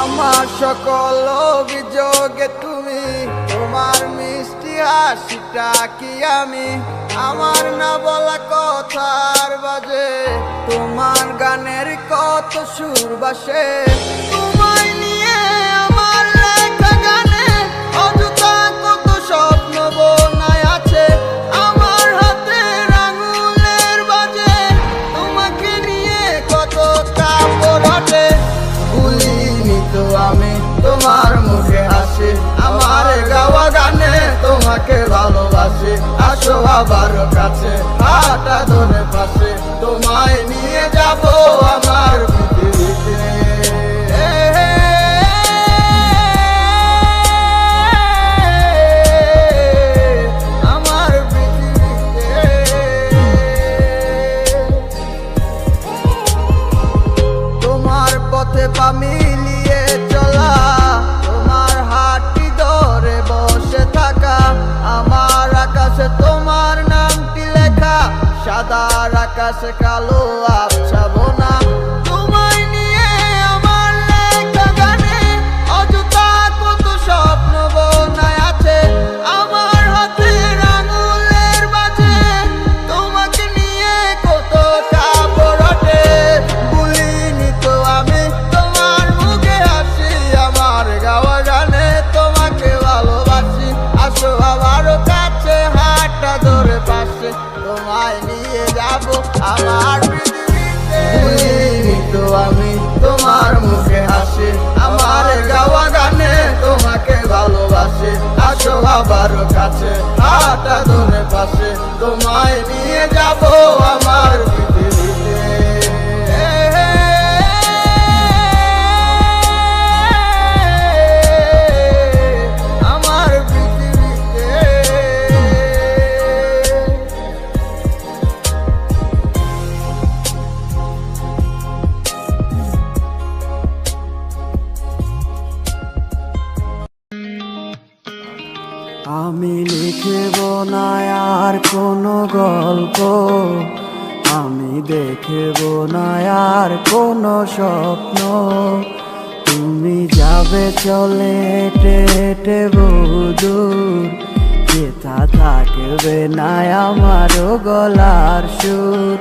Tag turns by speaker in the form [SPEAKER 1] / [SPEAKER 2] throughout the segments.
[SPEAKER 1] আমার সকল অভিযোগে তুমি, তোমার মিষ্টি হাসিটা কি আমি, আমার না বলা কথার বাজে তোমার গানের কত সুর বাসে। তোমায় নিয়ে আমার লেখা গানে অযথা কত স্বপ্ন বোনায় আছে, আমার হাতের আঙুলের বাজে তোমাকে নিয়ে কত কাপড় ওঠে। ভুলিনি তো আমি তোমার মুখে হাসি, আমার গাওয়া গানে তোমাকে ভালোবাসি। আসো আবার কাছে, হাতটা ধরে পাশে, তোমায় নিয়ে যাব আমার পৃথিবীতে। আমার পৃথিবীতে তোমার পথে পা মিলিয়ে চলা, তোমার হাতটি ধরে বসে থাকা, আমার আকাশে তোমার নামটি লেখা, সাদার আকাশে কালো আবছা বোনা। তোমায় নিয়ে আমার লেখা গানে অযথা কত স্বপ্ন বোনায় আছে, আমার হাতের আঙুলের বাজে তোমাকে নিয়ে কত কাপড় ওঠে। ভুলিনি তো আমি তোমার মুখে হাসি, আমার গাওয়া গানে তোমাকে ভালোবাসি। আসো আবারও কাছে, হাতটা ধরে পাশে, তোমায় নিয়ে যাব আমার পৃথিবীতে। ভুলিনি তো আমি তোমার মুখে হাসি, আমার গাওয়া গানে তোমাকে ভালোবাসি। আসো আবারও কাছে, হাতটা ধরে পাশে, তোমায় নিয়ে যাব আমার পৃথিবীতে। আমার পৃথিবীতে
[SPEAKER 2] আমি লিখব না আর কোনো গল্প, আমি দেখব না আর কোনো স্বপ্ন। তুমি যাবে চলে হেঁটে হেঁটে বহুদূর, যেথা থাকবে না আমারও গলার সুর।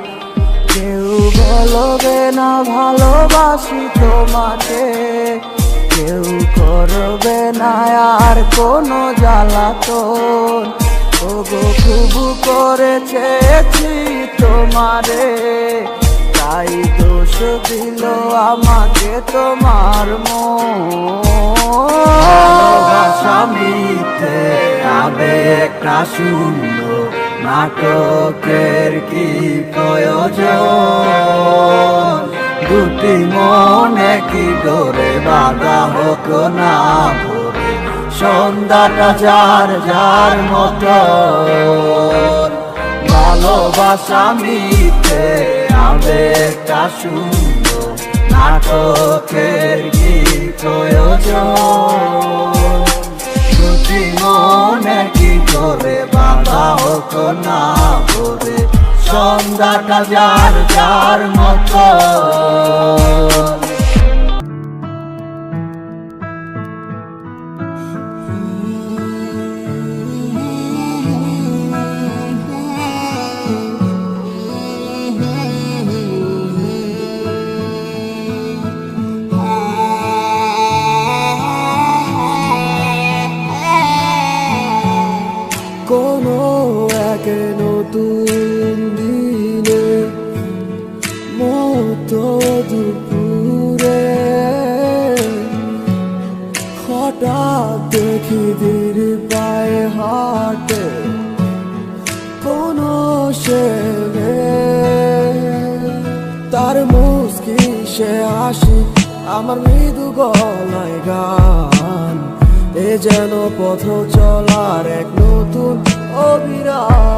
[SPEAKER 2] কেউ বলবে না ভালোবাসি তোমাকে, কেউ করবে না আর কোনো জ্বালাতন। ওগো খুব করে চেয়েছি তোমারে, তাই দোষ দিল আমাকে তোমার মন। ভালোবাসা মিথ্যে আবেগটা শূন্য, নাটকের কি প্রয়োজন। দুটি মনে কি করে বাধা হোক না ভরে, সন্ধ্যাটা যার যার মতো। ভালোবাসা মিথ্যে আবেগটা শূন্য, নাটকের কি প্রয়োজন। দুটি মনে কি করে বাধা হোক না ভরে, সন্ধ্যাটা যার যার মতো। কোনো এক নতুন দিনে মতো দুপুরে হঠাৎ দেখি ধীর পায়ে হাঁটে কোনো সে মেয়ে। তার মুস্কি সে হাসি, আমার মৃদু গলায় গান, এ যেন পথ চলার এক নতুন অভিরাম।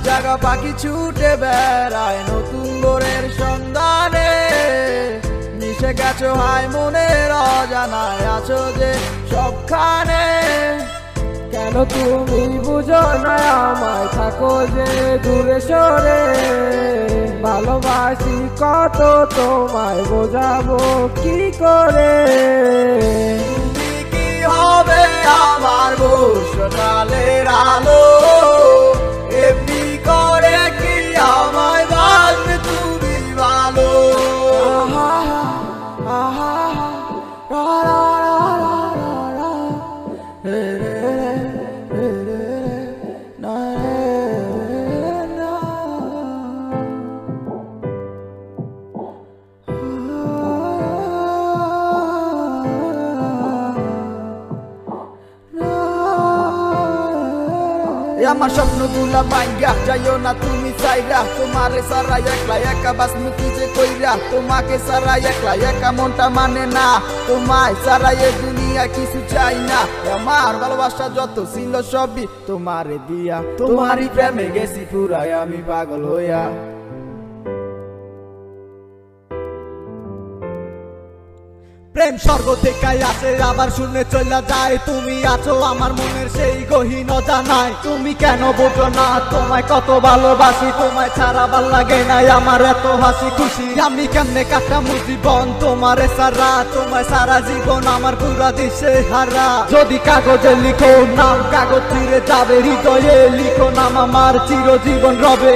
[SPEAKER 1] জাগা পাখি ছুটে বেড়ায় নতুন ভোরের সন্ধানে, মিশে গেছো হায় মনের অজানায়, আছো যে সবখানে।
[SPEAKER 2] কেন তুমি বুঝো না আমায়, থাকো যে দূরে সরে, ভালোবাসি কত তোমায় বোঝাবো কি করে।
[SPEAKER 1] তুমি কি হবে আমার বর্ষাকালের আলো, এমনি করে কি আমায় বাসবে তুমি ভালো।
[SPEAKER 2] আহা আহা রা রা রা রা রা রে রে রে রে না রে না।
[SPEAKER 1] আমার স্বপ্নগুলা ভাঙ্গা যাইও না তুমি চাইরা, তোমারে সারা একলা একা বাঁচমু কি যে কইরা। তোমাকে সারা একলা একা মনটা মানে না, তোমায় সারা এ দুনিয়া কিছু চাই না। আমার ভালোবাসা যত ছিল সবই তোমারে দিয়া, তোমারই প্রেমে গেছি পুরাই আমি পাগল হইয়া।
[SPEAKER 3] প্রেম স্বর্গ থেকে আসে আবার শূন্যে চলে যায়, তুমি আছো আমার মনের সেই গহীন অজানায়। তুমি কেন বোঝো না তোমায় কত ভালোবাসি, তোমায় ছাড়া ভাল লাগে নাই আমার এত হাসি খুশি। আমি কেমনে কাটামু জীবন তোমারে সারা, তোমায় সারা জীবন আমার পুরা দিশে হারা। যদি কাগজে লিখো নাম কাগজ ছিঁড়ে যাবে, হৃদয়ে লিখো নাম আমার চিরজীবন রবে।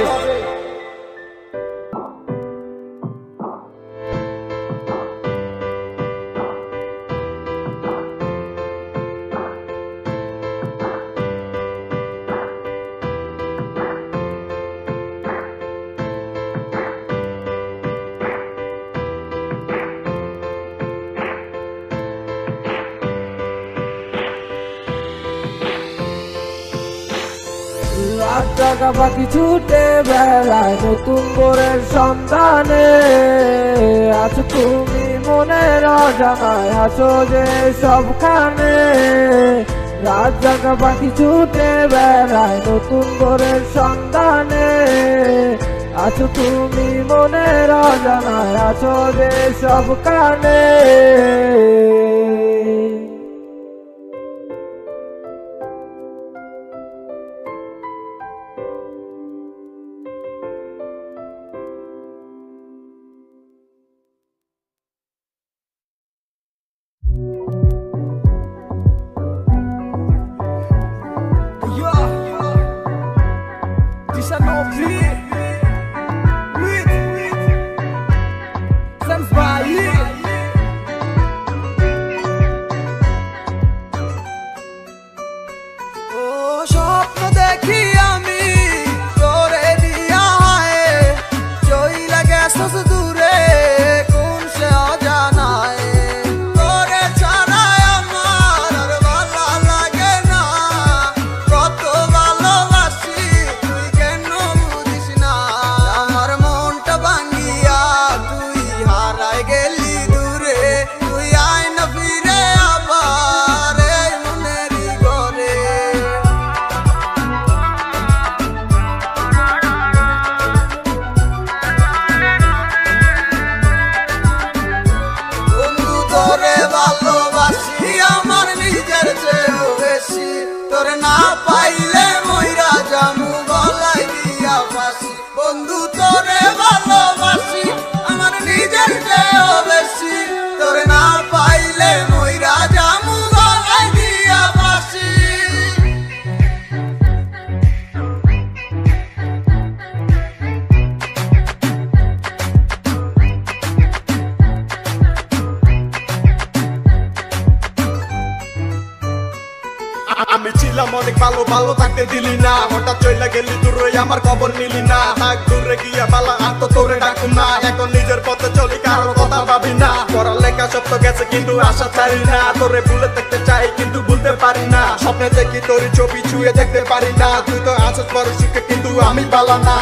[SPEAKER 2] রাত জাগা পাখি ছুটে বেড়ায় নতুন ভোরের সন্ধানে, আছো তুমি মনের অজানায়, আছো যে সবখানে। রাত জাগা পাখি ছুটে বেড়ায় নতুন ভোরের সন্ধানে, আছো তুমি মনের অজানায়, আছো যে সবখানে।
[SPEAKER 1] স্বপ্ন দেখি আমি তোরে দিয়া হায়, চইলা গেছস দূরে কোন সে অজানায়। তোরে ছাড়াই আমার আর ভালো লাগে না, কত ভালোবাসি তুই কেন বুঝিস না। আমার মনটা ভাঙ্গিয়া তুই হারাই গেলি দূরে, তুই আয় না ফিরে আবার এই মনেরই ঘরে। বন্ধু তোরে ভালোবাসি আমার নিজের চেয়েও বেশি, তোরে না পাইলে মইরা জামু গলায় দিয়া ফাঁসি। বন্ধু তোরে ভালোবাসি আমার নিজের চেয়েও বেশি, তোরে না পাইলে মইরা জামু গলায় দিয়া ফাঁসি।
[SPEAKER 3] আমি ছিলাম অনেক ভালো, ভালো থাকতে দিলি না, হঠাৎ চইলা গেলি দূরে আমার খবর নিলি না। থাক দূরে গিয়া বালা আর তো তোরে ডাকুম না, এখন নিজের পথে চলি কারোর কথা ভাবি না। পড়ালেখা সব তো গেছে কিন্তু আশা ছাড়ি না, তোরে ভুলে দেখতে চাই কিন্তু ভুলতে পারি না। স্বপ্নে দেখি তোর ছবি ছুঁয়ে দেখতে পারি না, তুই তো আছিস বড় সুখে কিন্তু আমি বালা না।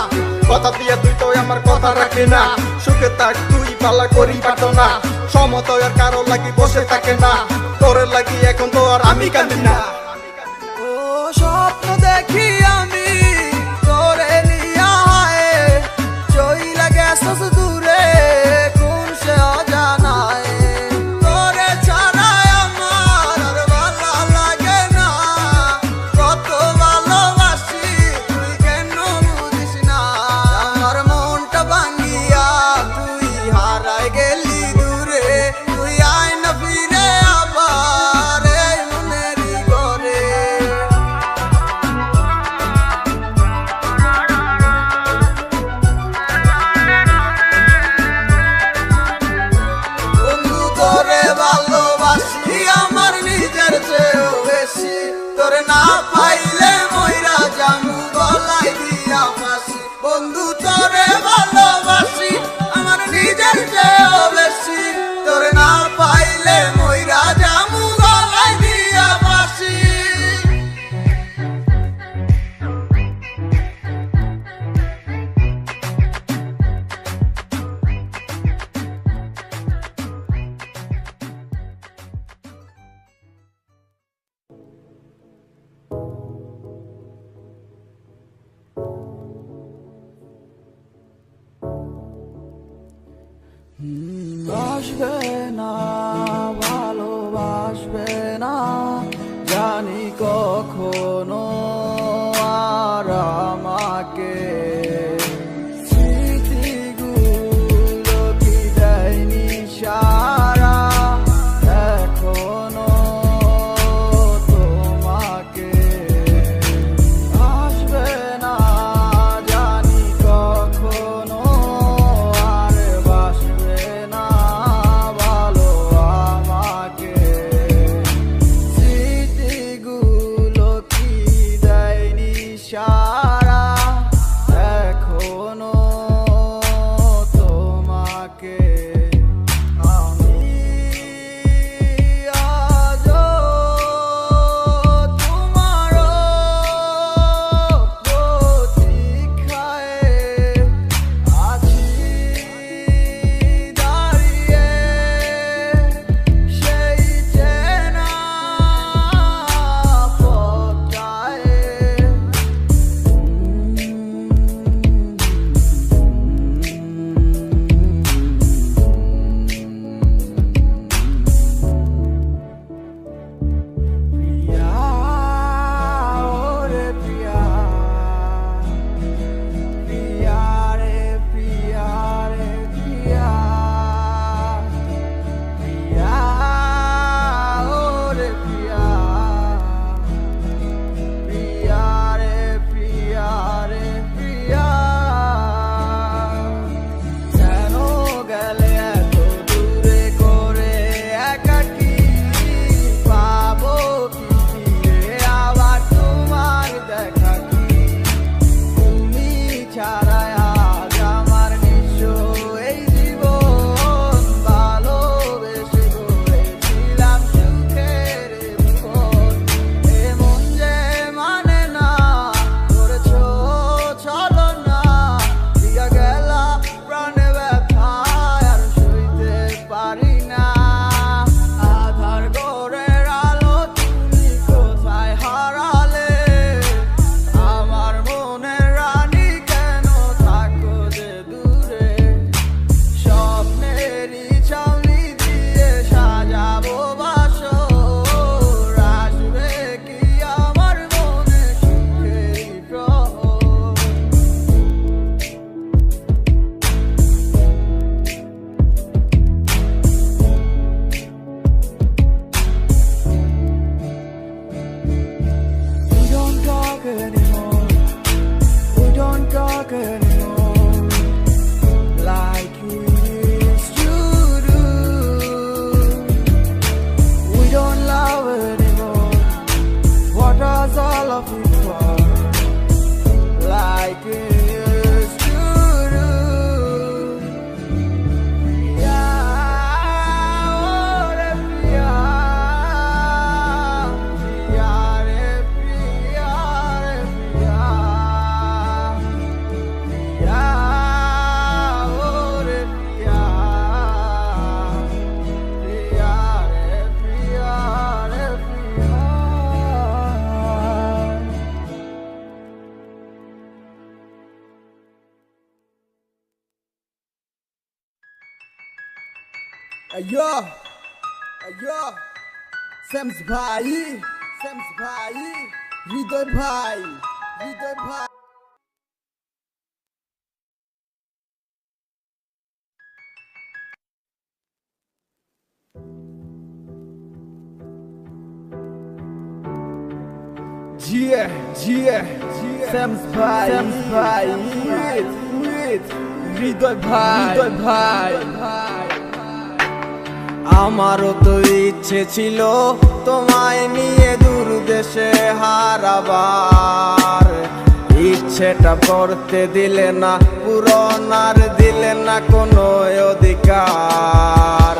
[SPEAKER 3] কথা দিয়ে তুই তো আমার কথা রাখি না, সুখে থাক তুই পালা করি পাঠো না। সমতয় আর কারো লাগি বসে থাকে না, তোরে লাগি এখন তো আর আমি কাঁদি না।
[SPEAKER 1] ও স্বপ্ন দেখি আমি তোরে বেশি তোরে না পাইলে মইরা জামু গলায় দিয়া ফাঁসি বন্ধু তোরে ভালোবাসি আমার নিজের চেয়েও বেশি তোরে না পাইলে মইরা জামু গলায় দিয়া ফাঁসি
[SPEAKER 2] আসবে না ভালোবাসবে না জানি কখনো আর আমাকে স্মৃতিগুলো কি দেয়নি সারা এখনো তোমাকে আসবে না জানি কখনো আর বাসবে না ভালো আমাকে স্মৃতিগুলো কি দেয়নি সারা এখনো তোমাকে আমি আজও তোমারও প্রতীক্ষায় আছি দাঁড়িয়ে সেই চেনা পথটায় প্রিয়া ওরে প্রিয়া প্রিয়া রে প্রিয়া রে প্রিয়া প্রিয়া ওরে প্রিয়া প্রিয়া রে প্রিয়া রে প্রিয়া কেন গেলে এত দূরে করে একাকি পাবো কি ফিরে আবার তোমার দেখা কি তুমি ছাড়া আজ আমার নিঃস্ব এই জীবন ভালোবেসে গড়েছিলাম সুখের জীবন এমন যে মানে না করেছো চলো না দিয়া গেলা প্রাণে ব্যথায় আর সইতে পারি না আধার ঘরের আলো তুমি কোথায় হারালে আমার মনের রানী কেন থাকো যে দূরে স্বপ্নেরই চাউনি দিয়ে সাজাবো বাসর আসবে কি আমার মনে সুখেরই প্রহর We don't talk anymore. We don't talk anymore like we used to do. We don't love anymore. What was all of it for? Like we used to do.
[SPEAKER 1] अयो अयो सेम्स भाई हृदय भाई सेम्स भाई हृदय भाई
[SPEAKER 2] আমারও তো ইচ্ছে ছিল তোমায় নিয়ে দূর দেশে হারাবার, ইচ্ছেটা করতে দিলে না, পূরণ আর দিলে না কোনো অধিকার।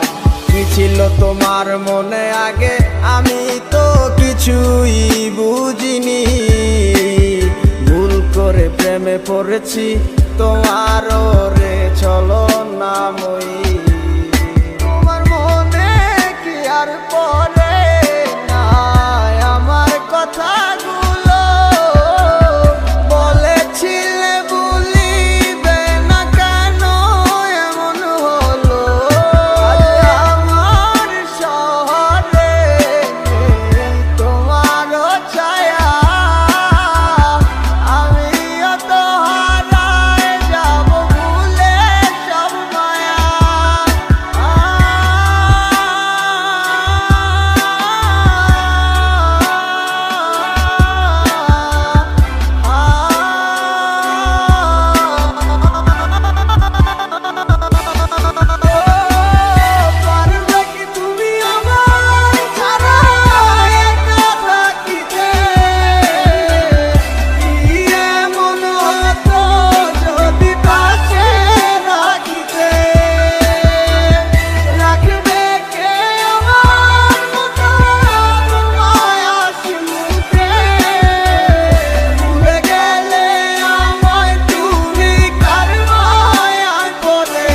[SPEAKER 2] কি ছিল তোমার মনে আগে আমি তো কিছুই বুঝিনি, ভুল করে প্রেমে পড়েছি তোমারও রে চলো না মই। তোমার মনে কি আর পড়ে না আমার কথাগুলো, বলেছিলে ভুলিবে না কেন এমন হলো। আমার শহরে তোমারও ছায়া, আমিও তো হারায় যাব ভুলে সব মায়া। পারবে কি তুমি আমায় ছাড়া একা থাকিতে? কি এমন হতো যদি পাশে রাখিতে? রাখবে কে আমার মতো তোমায় হাসি মুখে? ভুলে গেলে আমায় তুমি কার মায়ায় পড়ে?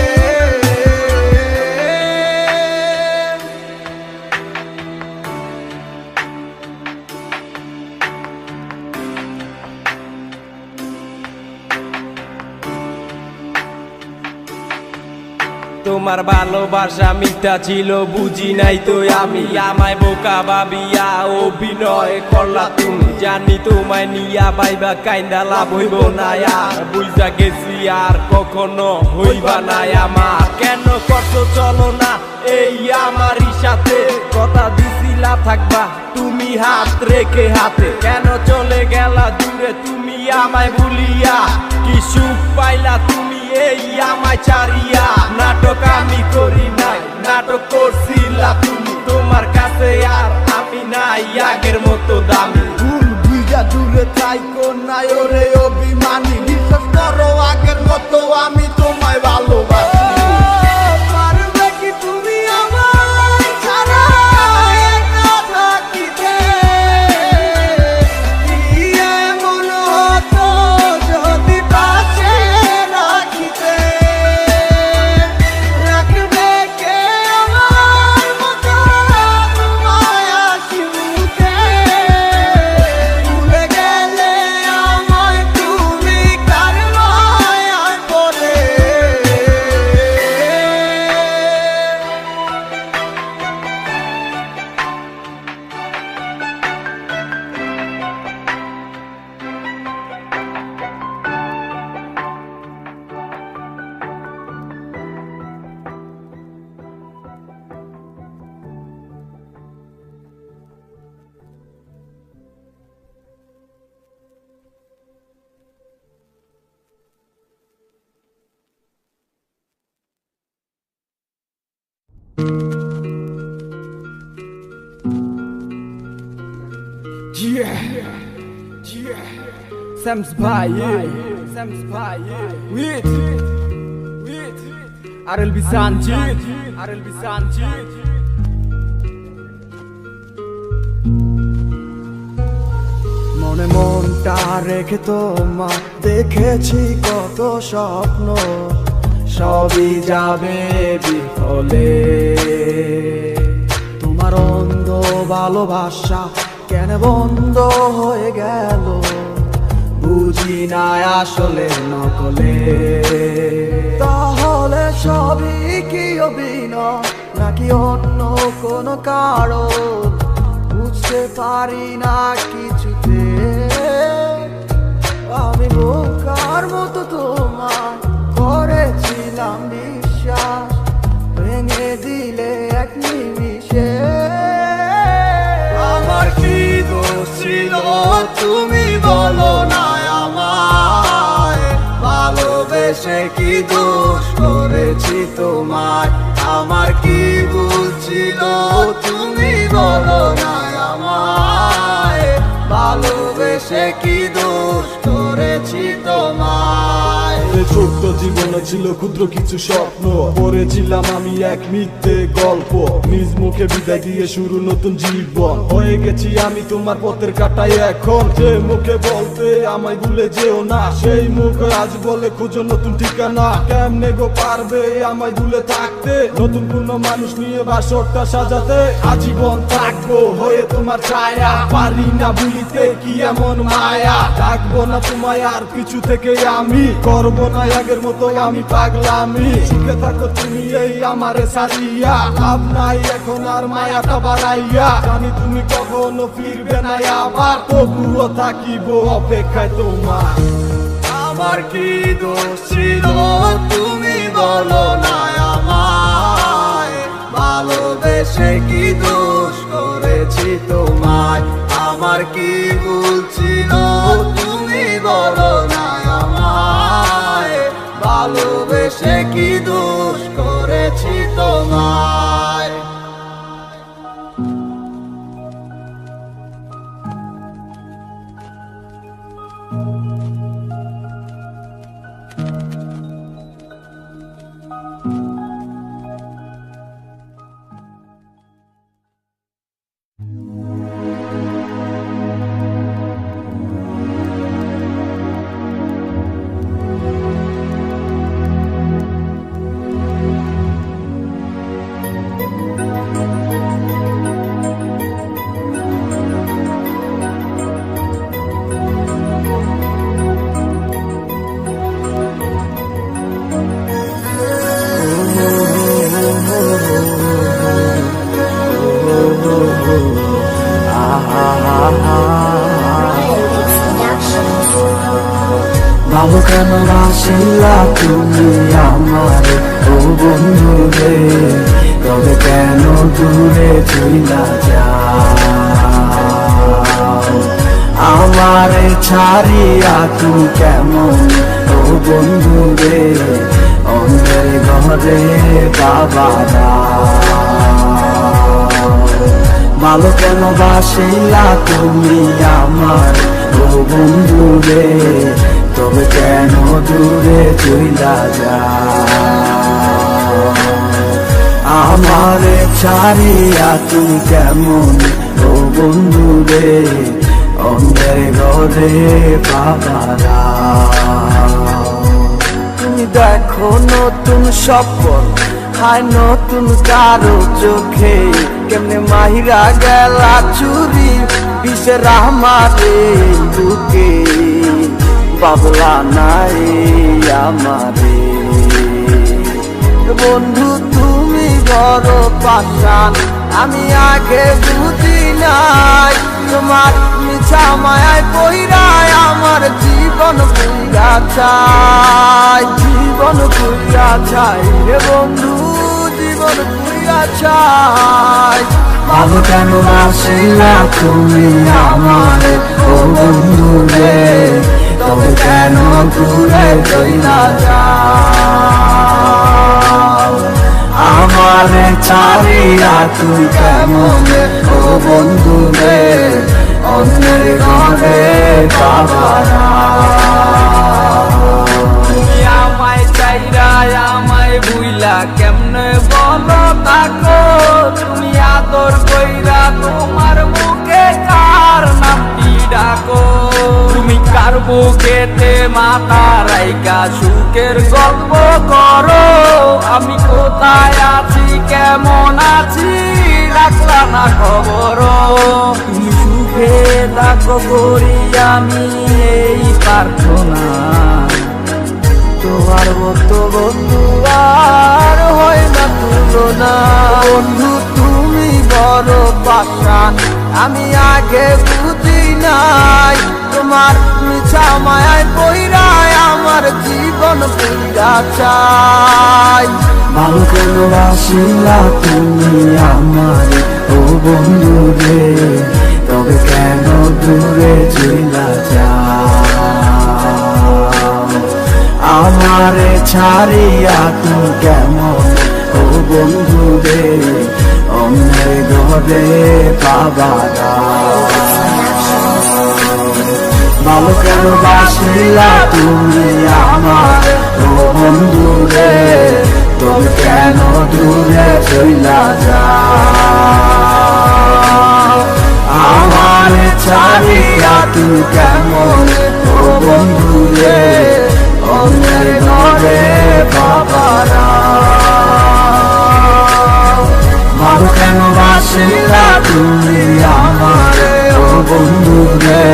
[SPEAKER 4] তোমার ভালোবাসা মিথ্যা ছিল বুঝি নাই তো আমি, আমায় বোকা ভাবিয়া অভিনয় করলা তুমি। জানি তোমায় নিয়া বাইবা কাইন্দা লাভ হইব না আর, বুঝা গেছি আর কখনো হইবা না আমার। কেন করছো চলো না এই আমারই সাথে, কথা দিছিলা থাকবা তুমি হাত রেখে হাতে। কেন চলে গেলা দূরে তুমি আমায় ভুলিয়া, কি সুখ পাইলা তুমি এই আমায় ছাড়িয়া। নাটক আমি করি নাই, নাটক করছিলা তুমি, তোমার কাছে আর আমি নাই আগের মতো দামি।
[SPEAKER 2] ভুল বুঝা দূরে থাইকো না ওরে অভিমানী, বিশ্বাস করো আগের মতো আমি তোমায় ভালোবাসি। পারবে কি তুমি আমায় ছাড়া একা থাকিতে? কি এমন হতো যদি পাশে রাখিতে? রাখবে কে আমার মতো তোমায় হাসি মুখে? ভুলে গেলে আমায় তুমি কার মায়ায় পড়ে?
[SPEAKER 4] Sam's Baye, with RLB Sanchit, RLB Sanchit.
[SPEAKER 2] মনে মনটা রেখে তোমার দেখেছি কত স্বপ্ন, সবই যাবে বিফলে। তোমার অন্ধ ভালোবাসা কেন বন্ধ হয়ে গেল, বুঝি না আসলে নকলে। তাহলে সবই কি অভিনয় নাকি অন্য কোনো কারণ, বুঝতে পারি না কিছুতে। আমি বোকার মতো তোমার করেছিলাম বিশ্বাস, ভেঙে দিলে এক নিমিষে। আমার কি দোষ ছিল তুমি বলো না আমায়, ভালোবেসে কি দোষ করেছি তোমায়? আমার কি ভুল ছিল
[SPEAKER 1] ছিল তুমি বলো না আমায়, ভালোবেসে কি দোষ করেছি তোমায়।
[SPEAKER 2] এই ছোট্ট জীবনে ছিল ক্ষুদ্র কিছু স্বপ্ন, পড়েছিলাম আমি এক মিথ্যে গল্প, নিজ মুখে বিদায় দিয়ে শুরু নতুন জীবন। হয়ে গেছি আমি তোমার পথের কাটাই এখন, যে মুখে বলতে আমায় ভুলে যেও না, সেই মুখ আজ বলে খুঁজো নতুন ঠিকানা। কেমনে গো পারবে আমায় ভুলে থাকতে, নতুন কোনো মানুষ নিয়ে বাসরটা সাজাতে। আজীবন থাকবো হয়ে তোমার ছায়া, পারি না ভুলিতে কি এমন মায়া। ডাকবো না তোমায় আর কিছু থেকে আমি, করবো না আগের মতো আমি পাগলামি। সুখে থাকো তুমি এই আমারে সারিয়া, লাভ নাই এখন আর মায়াটা বাড়াইয়া। জানি তুমি কখনো ফিরবে না আবার, তবুও থাকিব অপেক্ষায় তোমার।
[SPEAKER 1] আমার কি দোষ ছিল তুমি বলো না আমায়, ভালোবেসে কি দোষ করেছি তোমায়। আমার কি ভুল ছিল তুমি বলো না আমায়, ভালোবেসে কি দোষ করেছি তোমায়।
[SPEAKER 5] ভালো কেন বাসিলা তুমি আমার ও বন্ধু রে, তবে কেন দূরে চইলা যাও। আমারে ছাড়িয়া তুমি কেমন ও বন্ধু রে, অন্ধের ঘরে বাবারা। ভালো কেন বাসিলা তুমি আমার ও বন্ধু রে, তবে কেন দূরে চইলা যাও। আমারে ছাড়িয়া তুমি কেমন ও বন্ধু রে, অন্ধের ঘরে বাবারা। তুমি দেখো নতুন স্বপ্ন, হায় নতুন কারো চোখে, কেমনে মাহিরা গেলা চুরি বিষের আমারে বুকে। বাবলা নাই আমারে বন্ধু তুমি বড় পাশান, আমি আগে বুঝি নাই। তোমার মিছা মায়ায় পইরায় আমার জীবন পুইরা চাই, জীবন পুইরা চাই রে বন্ধু, জীবন পুইরা চাই। ভালো কেন বাসিলা তুমি আমার ও বন্ধু রে, তবে কেন দূরে চইলা যাও। আমারে ছাড়িয়া তুই কেমন ও বন্ধু রে, অন্যের ঘরে বাবারা।
[SPEAKER 4] তুমি আমায় চাইরা আমায় ভুইলা কেমনে বলো থাকো, তুমি আদর কইরা তোমার মুখে কার নামটি ডাকো। তুমি কার বুকেতে মাথা রাইকা সুখের গল্প করো, আমি কোথায় আছি কেমন আছি রাখলা না খবর। তুমি সুখে থাকো করি আমি এই প্রার্থনা, তোমার মতো বন্ধু আর হয় না তুলনা।
[SPEAKER 5] বন্ধু তুমি বড় পাশান, আমি আগে বুঝি নাই। তোমার মিছা মায়ায় পইরায় আমার জীবন পুইরা চাই। ভালো কেন বাসিলা তুমি আমার ও বন্ধু রে, তবে কেন দূরে চইলা যাও। আমারে ছাড়িয়া তুমি কেমন ও বন্ধু রে, অন্যের ঘরে বাবারা ভালো কেন বাসিলা তুমি আমার ও বন্ধু রে তুমি কেন দূরে চইলা যাও আমার ছাড়িয়া তুমি কেমন ও বন্ধু রে অন্যের ঘরে বাবারা ভালো কেন বাসিলা তুমি আমার ও বন্ধু রে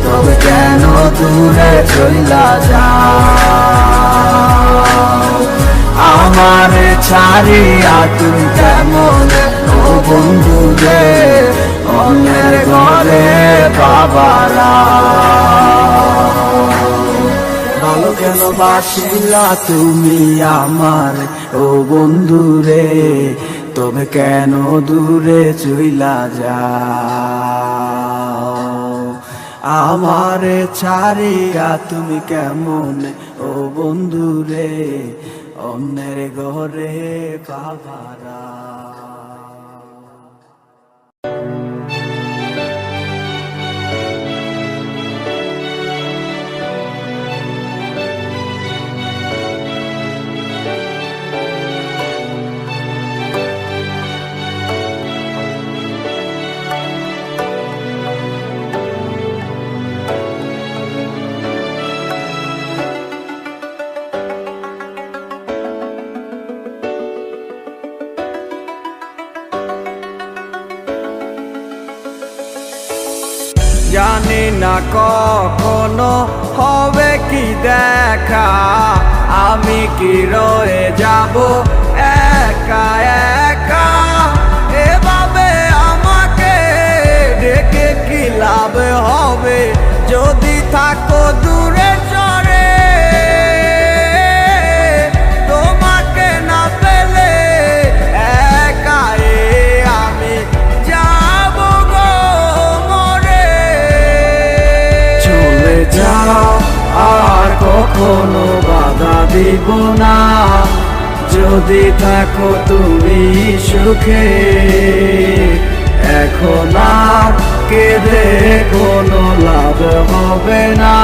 [SPEAKER 5] তবে কেন দূরে চইলা যাও আমার ছাড়িয়া তুমি কেমন ও বন্ধু রে অন্যের ঘরে বাবারা ভালো কেন বাসিলা তুমি আমার ও বন্ধু রে তবে কেন দূরে চইলা যাও আমার ছাড়িয়া তুমি কেমন ও বন্ধু রে অন্যের ঘরে বাবারা
[SPEAKER 4] জানি না কখনো হবে কি দেখা আমি কি রয়ে যাব একা একা এভাবে আমাকে ডেকে কি লাভ হবে যদি থাকো দূরে চরে তোমাকে না পেলে একা আমি যাব গো মরে
[SPEAKER 5] চলে যাও আর কখনো বাধা দিব না যদি থাকো তুমি সুখে এখন আর কেঁদে কোনো লাভ হবে না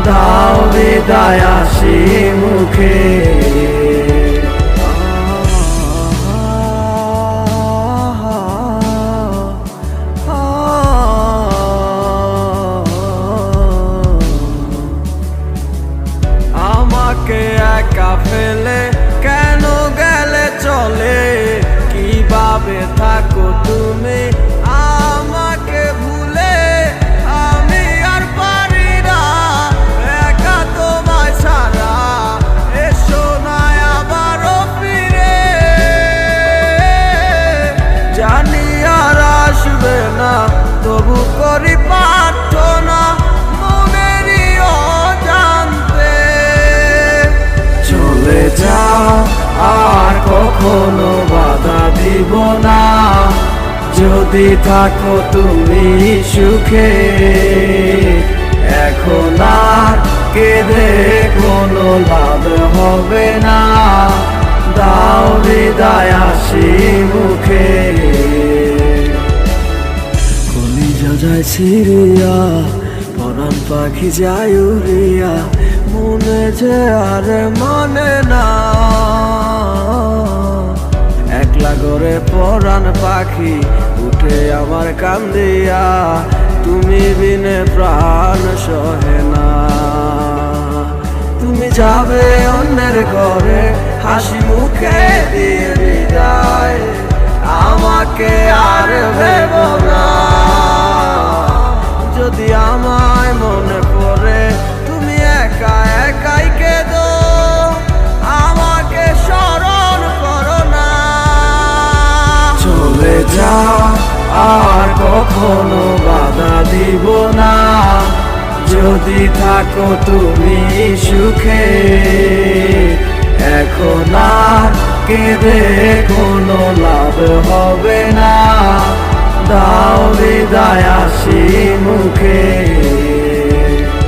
[SPEAKER 5] দাও বিদায় আসি মুখে
[SPEAKER 4] আমাকে একা ফেলে কেন গেলে চলে কিভাবে থাকো তুমি আমাকে ভুলে আমি আর পারি না একা তোমায় ছাড়া এসো না আবারও ফিরে জানি আর আসবে না তবু করি প্রার্থনা মনেরই অজান্তে
[SPEAKER 5] চলে যাও আর কখনো বাধা দিব না যদি থাকো তুমি সুখে এখন আর কেঁদে কোনো লাভ হবে না দাও হৃদয় আসি মুখে কলিজা যায় ছিড়িয়া পরাণ পাখি যায় উড়িয়া মনে যে আর মানে না একলা করে পরাণ পাখি উঠে আমার কান্দিয়া তুমি বিনে প্রাণ সহে না তুমি যাবে অন্যের ঘরে হাসি মুখে দিয়ে বিদায় আমাকে আর ভেব না যদি আমায় মনে পড়ে তুমি একা একাই কেঁদো আমাকে স্মরণ করো না চলে যাও আর কখনো বাধা দিব না যদি থাকো তুমি সুখে এখন আর কেঁদে কোনো লাভ হবে না দাও বিদায় আসি মুখে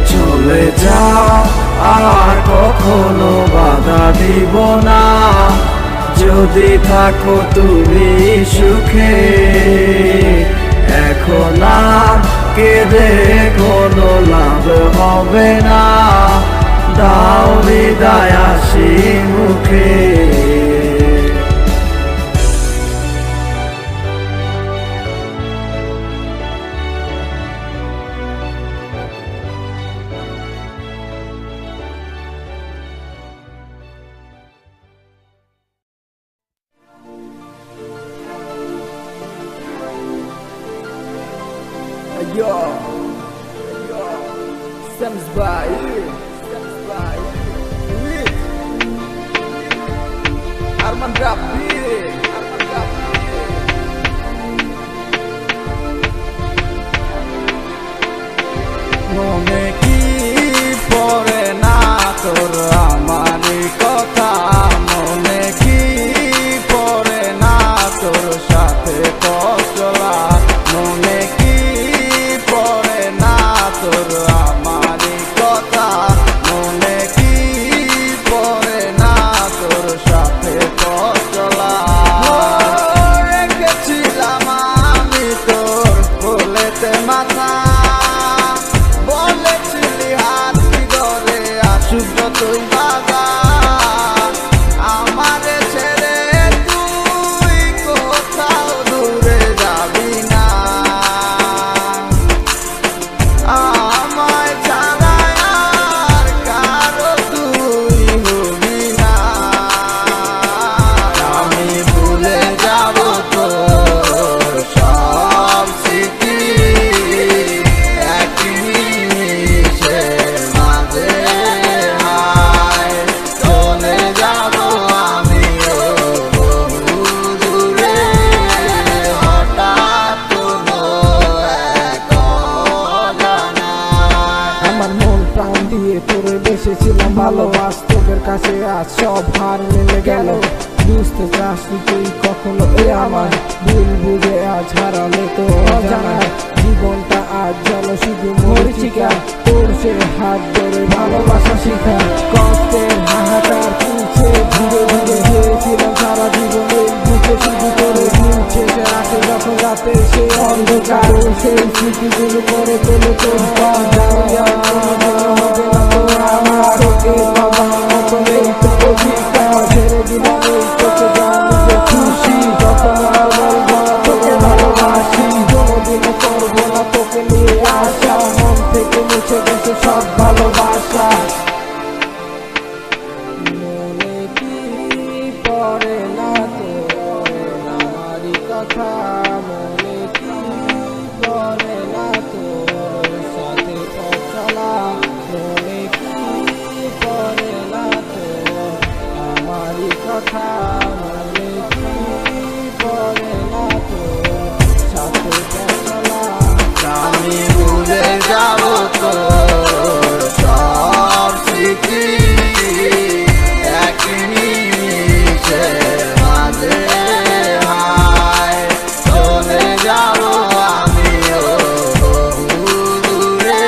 [SPEAKER 5] চলে যাও আর কখনো বাধা দিব না যদি থাকো তুমি সুখে, এখন আর কেঁদে কোনো লাভ হবে না, দাও বিদায় হাসি মুখে।
[SPEAKER 2] Yo, Sams by Arman Rapi, মনে কি পড়ে না তোর আমারই কথা, মনে কি পড়ে না তোর সাথে চলা, মনে কি পড়ে না তোর আমারই কথা, মনে কি পড়ে না তোর সাথে চলা। রেখেছিলাম আমি তোর কোলেতে মাথা, বলেছিলি হাত ধরে আসুক যতই বাধা, আমারে ছেড়ে তুই কোথাও দূরে যাবি না, আমায় ছাড়া আর কারো তুই হবি না, আমি ভুলে যাব তোর সব স্মৃতি, একই নিমিষের মাঝে হায় চলে যাব আমিও বহু দূরে, হঠাৎ কোনো এক অজানায়।
[SPEAKER 6] আমার মন প্রাণ দিয়ে তোরে বেসেছিলাম ভালো, বাস্তবের কাছে আজ সব হার মিলে গেল, বুঝতে চাসনি তুই কখনো আমার ভুল বুঝে আজ হারালে তো অজানায়, জীবনটা আজ যেন শুধু মরিচিকা, তোর সে হাত ধরে ভালোবাসা শিখা, কষ্টের হাহাকার তুলছে ধীরে ধীরে, চেয়েছিলাম সারা জীবন এই বুকে শুধু করে দিন শেষে আসে যখন রাতে সে অন্ধকার, সেই স্মৃতিগুলো করে তোলে তোর হবে না তো আমার তোকে বাবার মতো নেই তো অধিকার, ছেড়ে দিলাম এই তোকে জানি যে খুশি, যখন বলবো তোকে ভালোবাসি, কোনোদিনও করবো না তোকে নিয়ে আসা, মন থেকে মুছে গেছে সব ভালোবাসা। মনে কি পড়ে না তোর আমারই কথা, মনে কি পড়ে না তোর সাথে পথ চলা, মনে কি পড়ে না তোর আমারই কথা, মনে কি পড়ে না তোর সাথে পথ চলা।
[SPEAKER 1] আমি ভুলে যাব তোর সব স্মৃতি, একই নিমিষের মাঝে হায় চলে যাব আমিও বহু দূরে,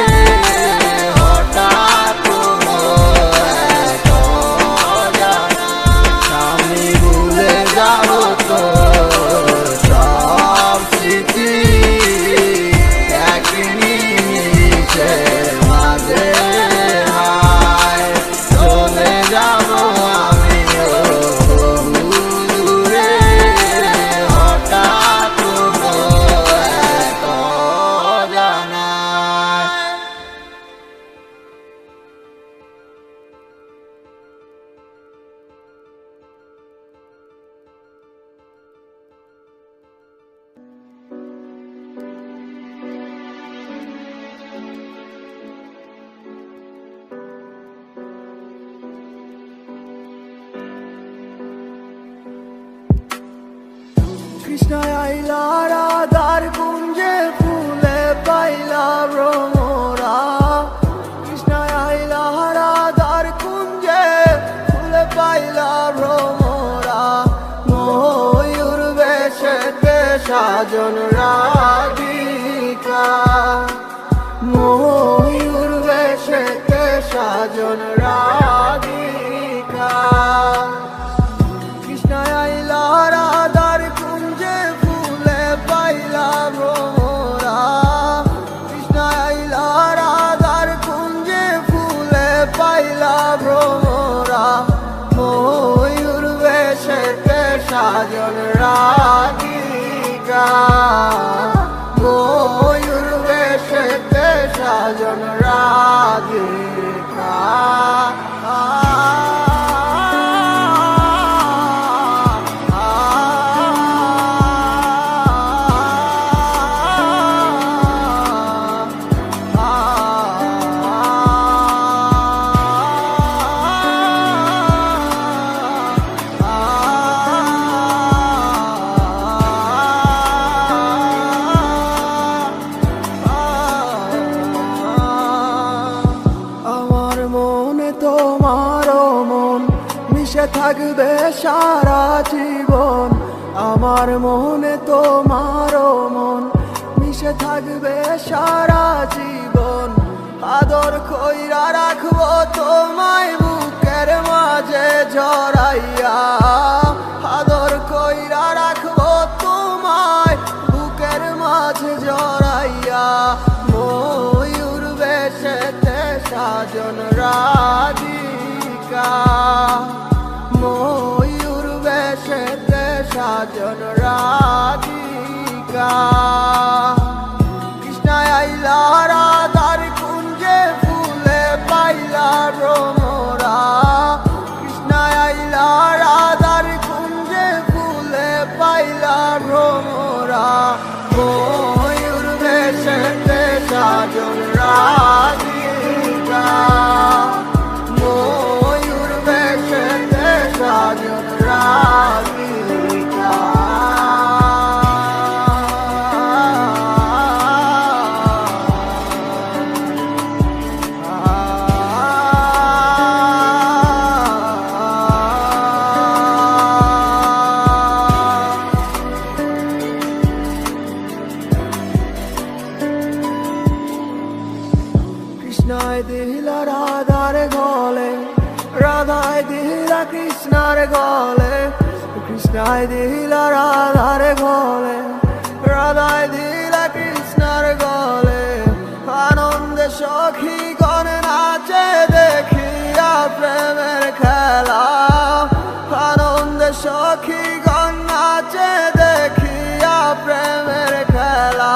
[SPEAKER 1] হঠাৎ কোনো এক অজানায়। আমি ভুলে যাব তোর সব স্মৃতি, একই নিমিষের মাঝে হায় চলে যাব আমিও বহু দূরে, হঠাৎ কোনো এক অজানায়।
[SPEAKER 2] কৃষ্ণ আইলা রাধার কুঞ্জে ফুলে পাইলা ভ্রমরা, কৃষ্ণ আইলা রাধার কুঞ্জে ফুলে পাইলা ভ্রমরা, ময়ূর বেশেতে সাজন রাধিকা, ময়ূর বেশেতে সাজন রাধিকা, কৃষ্ণ
[SPEAKER 1] সাজন রাধিকা
[SPEAKER 2] আমার মনে তোমারও মন মিশে থাকবে সারা জীবন আমার মনে তোমারও মন মিশে থাকবে সারা জীবন আদর কইরা রাখবো তোমায় বুকের মাঝে জড়াইয়া আদর কইরা রাখবো তোমায় বুকের মাঝে জড়াইয়া ময়ূর বেশেতে সাজন রাধিকা ময়ূর বেশেতে সাজন রাধিকা কৃষ্ণায় আইলা রাধার কুঞ্জে ফুলে পাইলা রোমরা কৃষ্ণায় আইলা রাধার কুঞ্জে ফুলে পাইলা রোমরা ময়ূর বেশেতে সাজন রাধিকা ময়ূর বেশেতে সাজন রাধিকা কৃষ্ণায় দিলা রাধার গলে রাধায় দিলা কৃষ্ণার গলে কৃষ্ণায় দিলা রাধার গলে রাধায় দিলা কৃষ্ণার গলে আনন্দে সখী গণ নাচে দেখিয়া প্রেমের খেলা আনন্দে সখী গণ নাচে দেখিয়া প্রেমের খেলা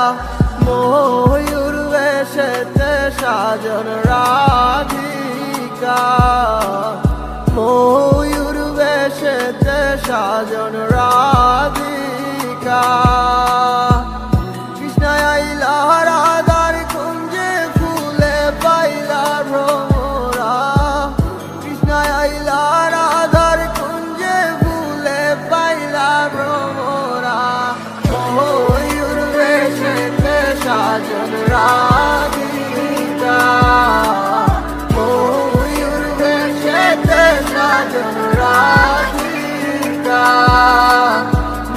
[SPEAKER 2] ময়ূর বেশেতে সাজন রাধিকা ময়ূর বেশেতে সাজন রাধিকা কৃষ্ণায় আইলা রাধার কুঞ্জে ফুলে পাইলা ভ্রমরা কৃষ্ণায় আইলা রাধার কুঞ্জে ফুলে পাইলা ভ্রমরা ময়ূর বেশেতে সাজন রাধিকা ময়ূর বেশেতে সাজন রাধিকা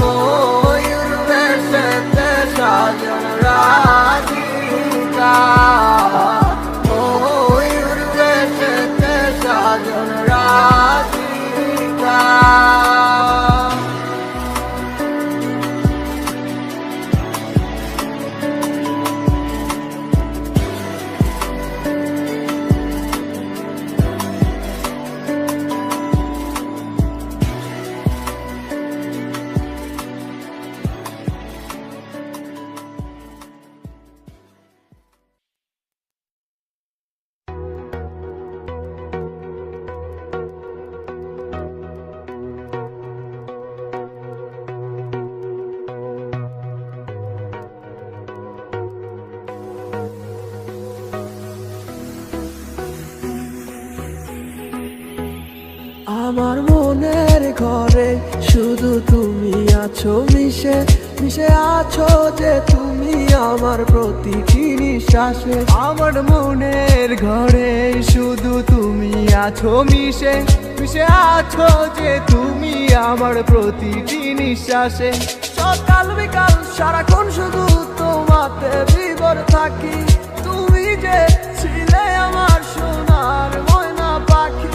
[SPEAKER 2] ময়ূর বেশেতে সাজন রাধিকা ময়ূর বেশেতে সাজন রাধিকা আমার মনের ঘরে শুধু তুমি আছো মিশে মিশে আছো যে তুমি আমার প্রতিটি নিঃশ্বাসে আমার মনের ঘরে শুধু তুমি আছো মিশে মিশে আছো যে তুমি আমার প্রতিটি নিঃশ্বাসে সকাল বিকাল সারাক্ষণ শুধু তোমাতে বিভোর থাকি তুমি যে ছিলে আমার সোনার ময়না পাখি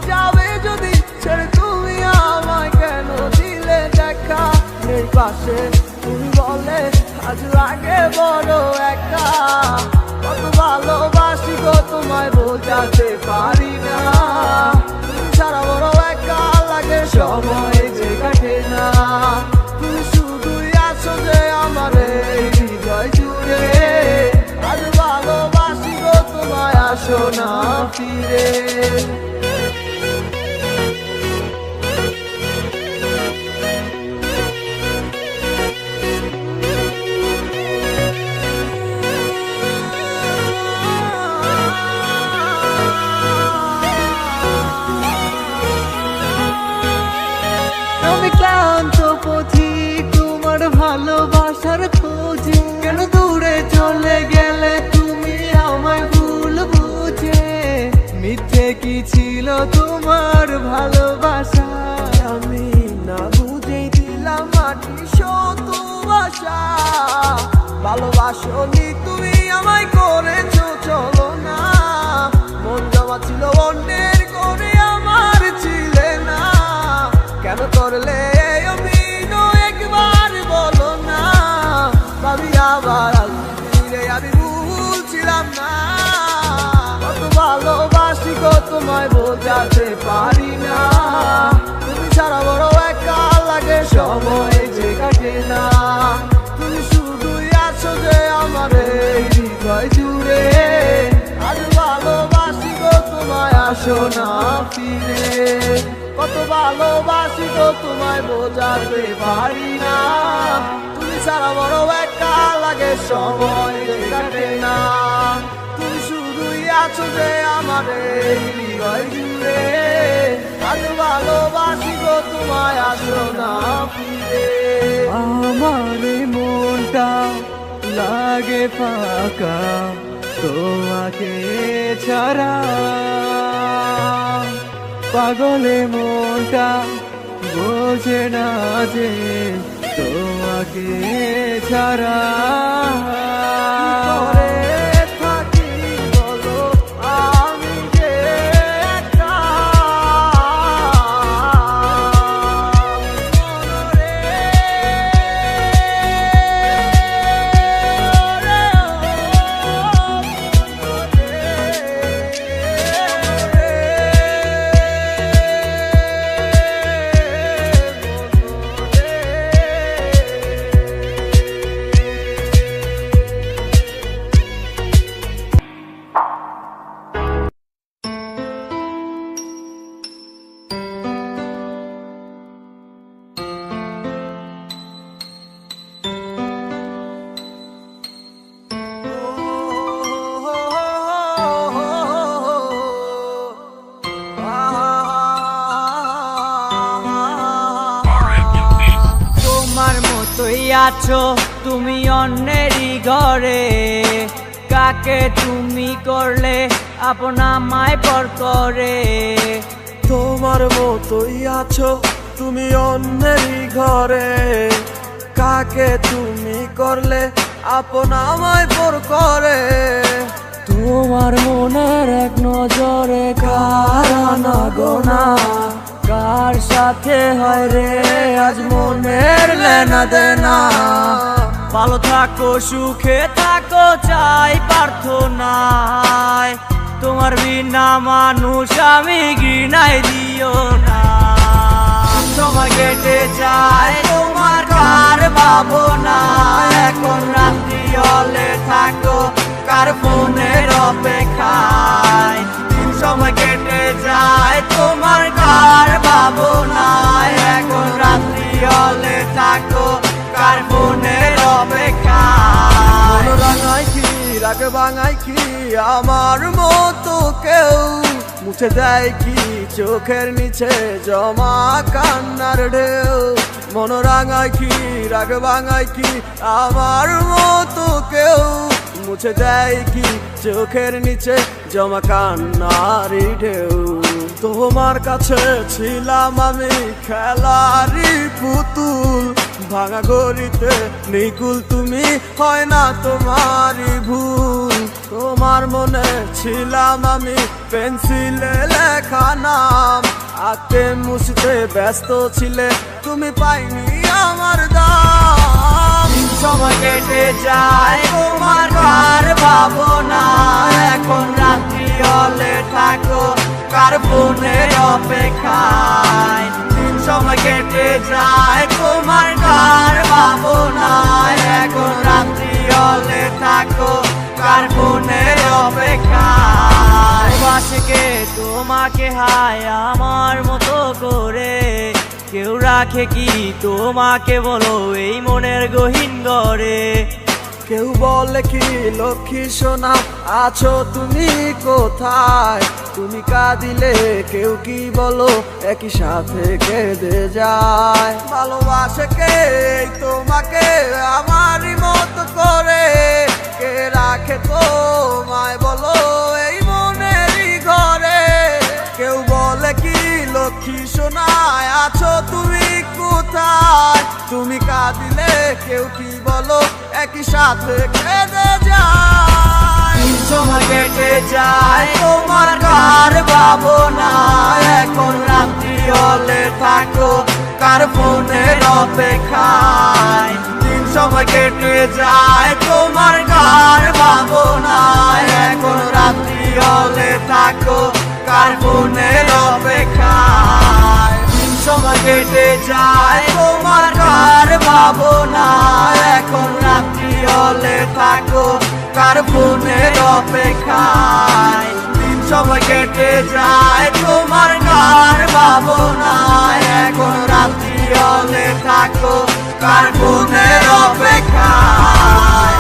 [SPEAKER 2] যাবে যদি ছেড়ে তুমি আমায় কেন দিলে দেখা নেই পাশে তুমি বলে আজ লাগে বড় একা কত ভালোবাসি গো তোমায় বোঝাতে পারি না তুমি ছাড়া বড় একা লাগে সময় যে কাটে না তুমি শুধুই আছো যে আমার এই হৃদয় জুড়ে আজ ভালোবাসি
[SPEAKER 5] আসো না ফিরে। আমি ক্লান্ত পথিক তোমার ভালোবাসার খোঁজে, কেন দূরে চলে গেলে তুমি আমায় ভুল বুঝে। মিথ্যে কি ছিল তোমার ভালোবাসা, আমি না বুঝেই দিলাম মাটি শত বাসা। ভালোবাসনি তুমি আমায় করেছো চলো না, মন জমা ছিল অন্যের করে আমার ছিলে না। কেন করলে অভিনয় একবার বলো না, ভাবি আবার ফিরে আমি ভুলছিলাম না। কত ভালোবাসি গো তোমায় বোঝাতে পারি না, তুমি ছাড়া বড় একা লাগে সময় যে কাটে না। তুমি শুধুই আছো যে আমার এই হৃদয় জুড়ে, আজ ভালোবাসি গো তোমায় আসো না ফিরে। কত ভালোবাসি গো তোমায় বোঝাতে পারি না, তুমি ছাড়া বড় একা লাগে সময় যে কাটে না। তুমি শুধুই আছো যে আমার এই হৃদয় জুড়ে, আজ ভালোবাসি গো তোমায় আসো না ফিরে। আমার মনটা লাগে ফাঁকা তোমাকে ছাড়া, পাগলে মনটা বোঝে না যে তোমাকে ছাড়া। থাকি বলো আমি যে একা,
[SPEAKER 7] তোমার মতোই আছো তুমি অন্যেরই ঘরে, কাকে তুমি করলে আপন আমায় পর করে।
[SPEAKER 5] তোমার মতোই আছো তুমি অন্যেরই ঘরে, কাকে তুমি করলে আপন আমায় পর করে। তোমার মনের এক নজরে কারানা গোনা, কার সাথে হয় রে আজ মনের লেনা দেনা।
[SPEAKER 7] ভালো থাকো সুখে থাকো চাই প্রার্থনায়, তোমার বিনা মানুষ আমি ঘৃণায় দিও না। সময় কেটে যায় তোমার কার ভাবনা, এখন রাত্রি হলে থাকো কার ফোনের অপেক্ষায়। সময় কেটে যায় তোমার কার ভাবনা, এখন রাত্রি হলে থাকো কার ফোনের অপেক্ষায়।
[SPEAKER 5] রাঙাই কি রাগ ভাঙাই কি আমার মতো কেউ, মুছে দেয় কি চোখের নিচে জমা কান্নার ঢেউ। মন রাঙায় কি রাগ ভাঙায় কি আমার মতো কেউ, মুছে দেয় কি চোখের নিচে জমা কান্নারি ঢেউ। তোমার কাছে ছিলাম আমি খেলারি পুতুল, ভাঙা গড়িতে নিকুল তুমি হয় না তোমারই ভুল। তোমার মনে ছিলাম আমি পেন্সিলে লেখা নাম, আঁকতে মুছতে ব্যস্ত ছিলে তুমি পাইনি আমার দাম।
[SPEAKER 7] সময় কেটে যায় তোমার কার ভাবনা, এখন রাত্রি হলে থাকো কার ফোনের অপেক্ষায়। সময় কেটে যায় তোমার কার ভাবনা, এখন রাত্রি হলে থাকো কার ফোনের অপেক্ষায়। তোমাকে হায় আমার মতো করে কেউ রাখে কি তোমাকে বলো এই মনের গহীন ঘরে
[SPEAKER 5] কেউ বলে কি লক্ষ্মী সোনা আছো তুমি কোথায় তুমি কাঁদিলে কেউ কি বলো একই সাথে কেঁদে যায় ভালোবাসে কে তোমাকে আমারই মতো করে কে রাখে তোমায় বলো এই মনেরই ঘরে কেউ বলে কি লক্ষ্মী সোনা আছো তুমি কোথায় তুমি কাঁদিলে কেউ কি বলো একই সাথে কেঁদে যায়
[SPEAKER 7] সময় কেটে যায় তোমার কার ভাবনা এখন রাত্রি হলে থাকো কার ফোনের অপেক্ষায় দিন সময় কেটে যায় তোমার কার ভাবনা এখন রাত্রি হলে থাকো কার ফোনের অপেক্ষায় দিন সময় কেটে যায় তোমার কার ভাবনা এখন রাত্রি হলে থাকো কার ফোনের অপেক্ষায় দিন সময় কেটে যায় তোমার কার ভাবনা এখন রাত্রি হলে থাকো কার ফোনের অপেক্ষায়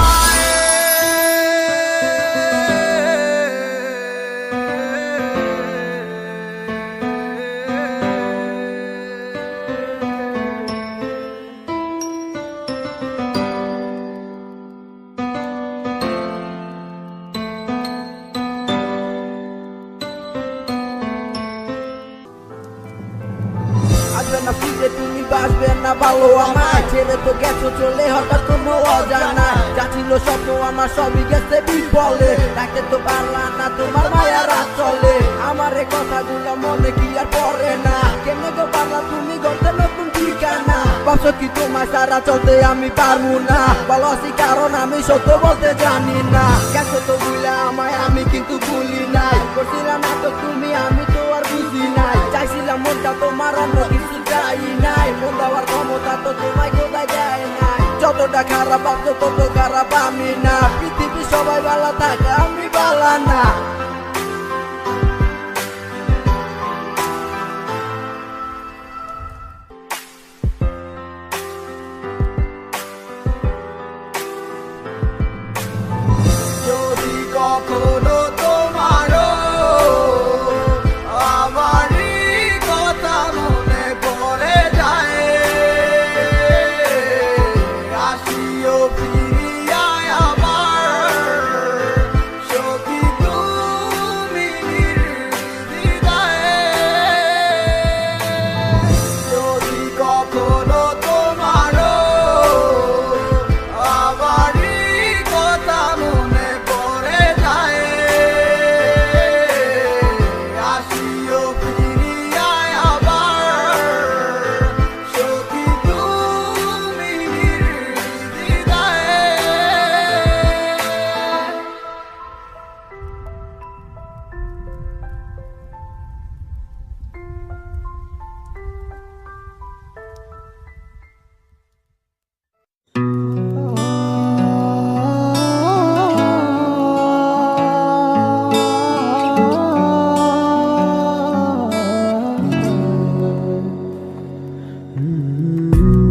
[SPEAKER 6] আসবে না ফিরে তুমি বাসবে না ভালো আমায় ছেড়ে তো গেছো চলে হঠাৎ কোনো অজানা যা ছিল স্বপ্ন আমার সবই গেছে বিফলে ডাকতে তো পারলা না তোমার মায়া রাত চলে আমার এই কথাগুলো মনে কি আর পড়ে না কেমনে গো পারলা তুমি গড়তে নতুন ঠিকানা ভাবছো কি তোমার সারা চলতে আমি পারবো না ভালো আছি কারণ আমি সত্য বলতে জানি না গেছো তো বুঝলে আমায় আমি কিন্তু ভুলি নাই করছিলাম না তো তুমি আমি তো আর বুঝি নাই চাইছিলাম মনটা তোমার অন্য কিছু চাই নাই মন দেওয়ার ক্ষমতা তো তোমায় কোথায় যায় নাই যতটা খারাপ ভাবছো তত খারাপ আমি না পৃথিবী সবাই ভালো থাকে আমি ভালো না
[SPEAKER 1] যদি কখনো তোমারও আমারই কথা মনে পড়ে যায় আসিও ফিরিয়া আমার সখী তুমি নির্দ্বিধায় যদি কখনো তোমারও আমারই কথা মনে পড়ে যায় আসিও ফিরিয়া আবার সখী তুমি নির্দ্বিধায়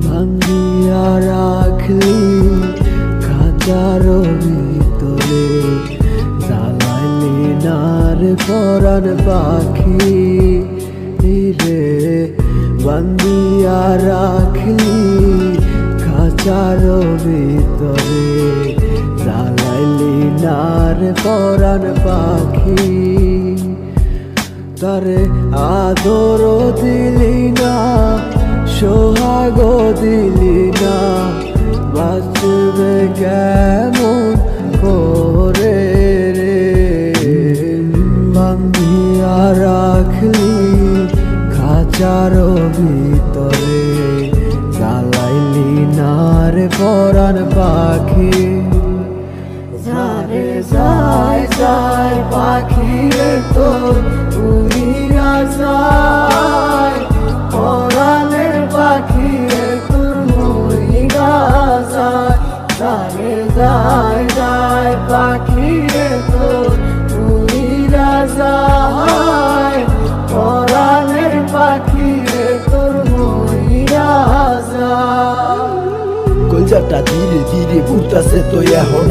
[SPEAKER 5] ভাঙ্গিয়া রাখলি খাঁচার ভিতরে জ্বালাইলি নার পরাণ পাখি রে বান্দিয়া রাখলি খাঁচার ভিতরে জ্বালাইলি নার পরাণ পাখি তারে আদর দিলি না সোহাগ দিলি না বাঁচবে কেমন করে রে বান্ধিয়া রাখলি খাঁচার ভিতরে জ্বালাইলি নার পরাণ পাখি যারে যায় যায় পাখি রে তোর উড়িয়া যায় পরাণের পাখি রে তোর মরিয়া যায় যারে যায় যায় পাখি রে তোর উড়িয়া যায় মনটা ধীরে ধীরে ঘুরতাছে তো এখন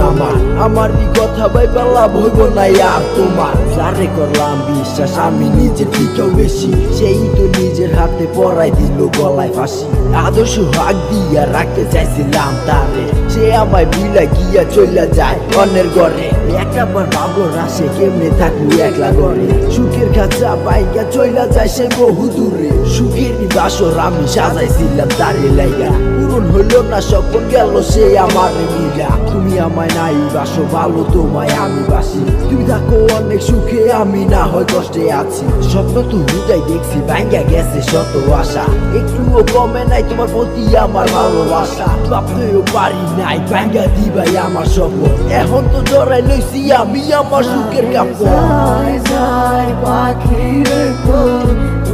[SPEAKER 5] আমার কথা ভাইবা লাভ হইব না আর তোমার। যারে করলাম বিশ্বাস আমি নিজের থেকেও বেশি, সেই তো নিজের হাতে পরাই দিল গলায় ফাঁসি। আদর্শ হাক দিয়া রাখতে চাইছিলাম তারে, সে আমায় বিলা গিয়া চইলা যায় অন্যের ঘরে। একবার ভাবলো না সে কেমনে থাকবো একলা ঘরে, সুখের কাছা বাইকা চইলা যায় সে বহু দূরে। সুখের বাসর আমি সাজাইছিলাম তারে লাইগা, পূরণ হইল না স্বপ্ন গেল সে আমার মিলা। তুমি আমায় নাই বাসো ভালো তোমায় আমি বাসি, তুমি থাকো অনেক সুখে আমি না হয় কষ্টে আছি। স্বপ্ন তো হুদাই দেখছি ভাঙ্গা গেছে শত আশা, একটুও কমে নাই তোমার প্রতি আমার ভালোবাসা। ভাবতেও পারি নাই ভাঙ্গা দিবাই আমার স্বপ্ন, এখন তো জড়াই লইছি আমি আমার সুখের কাপড়।
[SPEAKER 6] যায় যায় পাখিরে তোর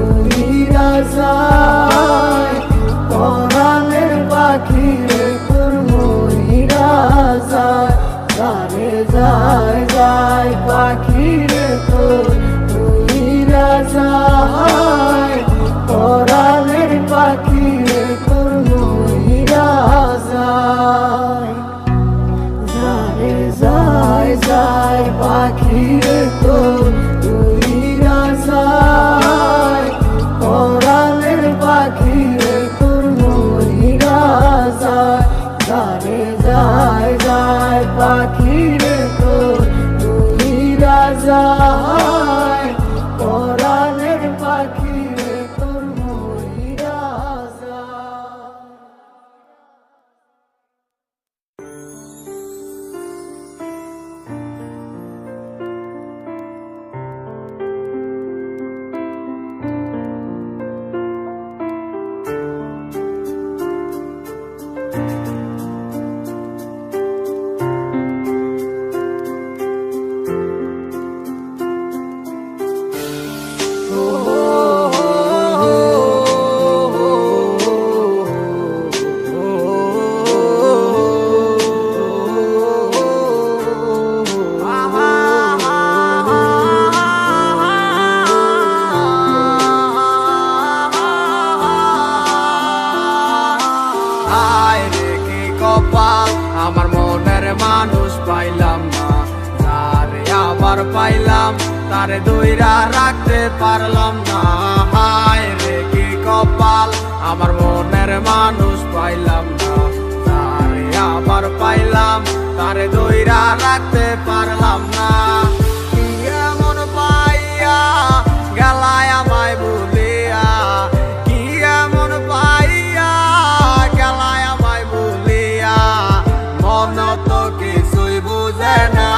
[SPEAKER 6] উড়িয়া যায়, পরাণের পাখিরে তোর মরিয়া যায়। যারে যায় যায় পাখিরে তোর উড়িয়া যায়, পরাণের পাখিরে তোর মরিয়া যায়। যারে যায় যায় পাখিরে তোর উড়িয়া যায়, পরাণের পাখিরে তোর মরিয়া যায়। যারে যায় যায় পাখিরে তোর উড়িয়া যায়, পরাণের পাখিরে তোর মরিয়া যায়।
[SPEAKER 1] হায় রে কি কপাল, আমার মনের মানুষ পাইলাম না। যারে আবার পাইলাম তারে দইরা রাখতে পারলাম না। হায় রে কি কপাল, আমার মনের মানুষ পাইলাম না। যারে আবার পাইলাম তারে দইরা রাখতে পারলাম না। কি এমন পাইয়া গেলায় আমায় ভুলিয়া, কি এমন পাইয়া গেলায় আমায় ভুলিয়া। মন তো কিছুই বুঝে না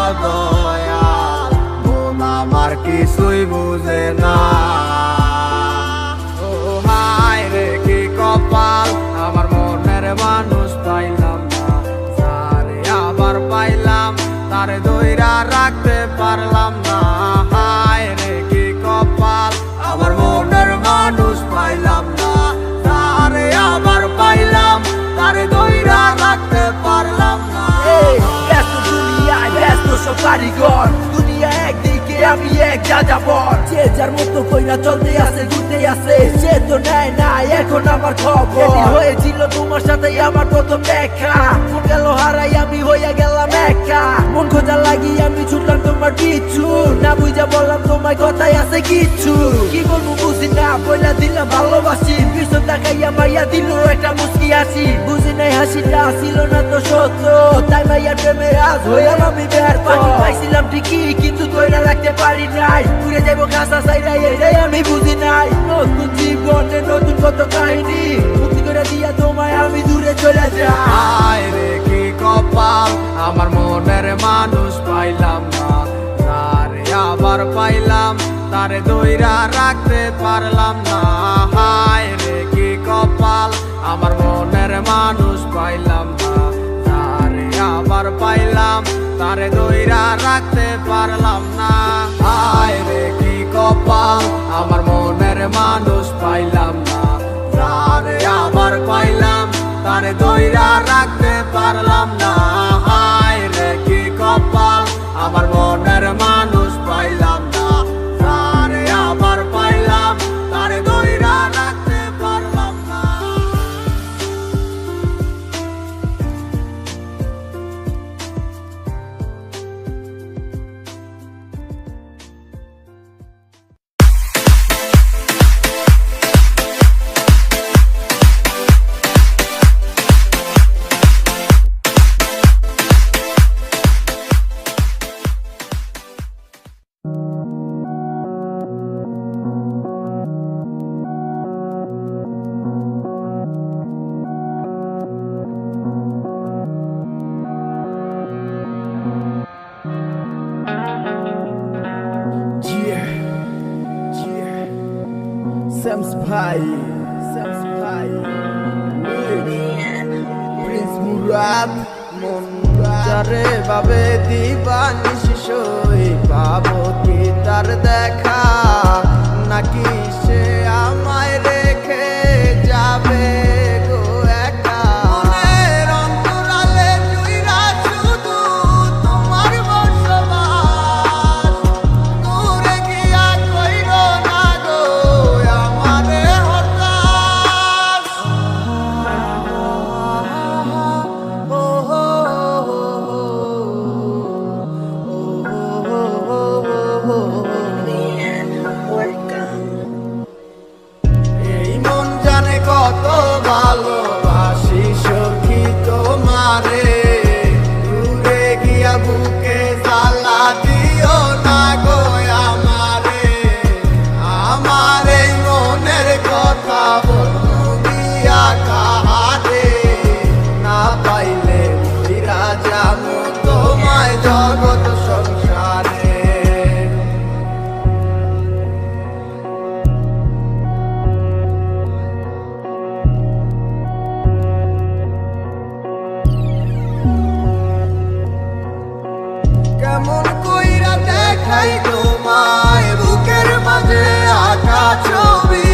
[SPEAKER 1] ও দয়াল, মন আমার কিছুই বুঝে না। ও হায় রে কি কপাল, আমার মনের মানুষ পাইলাম না। যারে আবার পাইলাম তারে দইরা রাখতে পারলাম না। হায় রে কি কপাল, আমার মনের মানুষ পাইলাম না। যারে আবার পাইলাম তারে দইরা রাখতে পারলাম না।
[SPEAKER 5] ব্যস্ত দুনিয়ায় ব্যস্ত সব কারিগর, দুনিয়া একদিকে আমি এক যাযাবর। যে যার মতো কইরা চলতে আছে ঘুরতে আছে, সে তো নেয় না এখন আমার খবর। হয়েছিল তোমার সাথে আমার প্রথম দেখা, মন গেল হারাই আমি হইয়া গেলাম একা। মন খোঁজা লাগি আমি ছুটলাম তোমার পিছু, না বুঝা বললাম তোমার কথাই আছে কিছু। কি বলবো বুঝি না বইলা দিলাম ভালোবাসি, পিছন তাকাইয়া মাইয়া দিল একটা মুস্কি হাসি। বুঝি নাই হাসিটা ছিল না তো সত্য, তাই মাইয়া প্রেমে আজ হইলাম আমি ব্যর্থ। পাইছিলাম ঠিকই কিন্তু ধইরা রাখতে পারি নাই, ঘুরে যাইব কাঁচা চাইরা এটাই আমি বুঝি নাই। নতুন জীবনে নতুন কত কাহিনী, মুক্তি করে দিয়া তোমায় আমি দূরে চলে যাই।
[SPEAKER 1] হায় রে কি কপাল, আমার মনের মানুষ পাইলাম না। যারে আবার পাইলাম তারে দইরা রাখতে পারলাম না। হায় রে কি কপাল, আমার মনের মানুষ পাইলাম না। যারে আবার পাইলাম তারে দইরা রাখতে পারলাম না। হায় রে কি কপাল, আমার মনের মানুষ পাইলাম না। যারে আবার পাইলাম তারে দইরা রাখতে পারলাম না। হায় রে কি কপাল, আমার মনের মানুষ পাইলাম না। যারে আবার পাইলাম তারে দইরা রাখতে পারলাম না।
[SPEAKER 2] Sam's ভাই প্রিন্স মুরাদ মন যারে বাবে দিবানিশি সই পাবো কি তার দেখা নাকি সে আমায় রেখে যাবে গো একা
[SPEAKER 1] মনের অন্তরালে জুইরা শুধু তোমার বসবাস দূরে গিয়া কইরো না গো আমারে হতাশ
[SPEAKER 2] এই মন জানে কত ভালোবাসি সখী তোমারে দূরে গিয়া বুকে জ্বালা দিও না গো আমারে আমার এই মনের কথা বলবো গিয়া কাহারে না পাইলে ফিরা যাবো তোমায় জগৎ সংসারে কেমন কইরা দেখাই তোমায় বুকের মাঝে আঁকা ছবি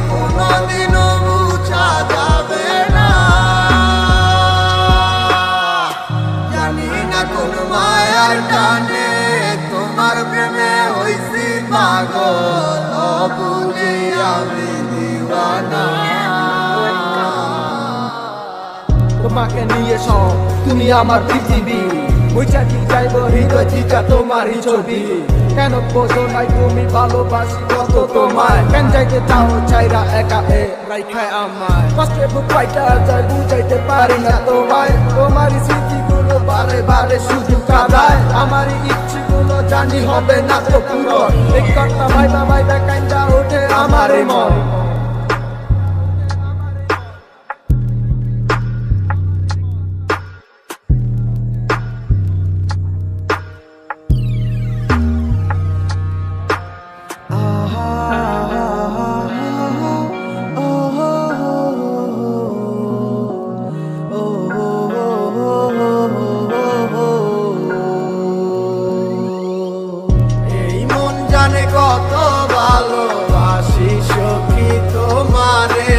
[SPEAKER 2] কোনদিনও মুছা যাবে না জানি না কোন মায়ার টানে তোমার প্রেমে হইছি পাগল বুঝে আমি দিওয়ানা
[SPEAKER 6] তোমাকে নিয়ে সব তুমি আমার পৃথিবী বুঝা কি যাইব হৃদয় থিকা তোমারই ছবি কেন বোঝো নাই তুমি ভালোবাসি কত তোমায় কেন যাইতে চাও চাইরা একা রাইখায় আমায় কষ্টে বুক পাইটা যায় বুঝাইতে পারি না তোমায় তোমারই স্মৃতিগুলো বারে বারে শুধু কাঁদায় আমারই ইচ্ছেগুলো জানি হবে না তো পুরো এই কথা ভাইবা ভাইবা কান্দা ওঠে আমারই মন
[SPEAKER 2] এই মন জানে কত ভালোবাসি সখী তোমারে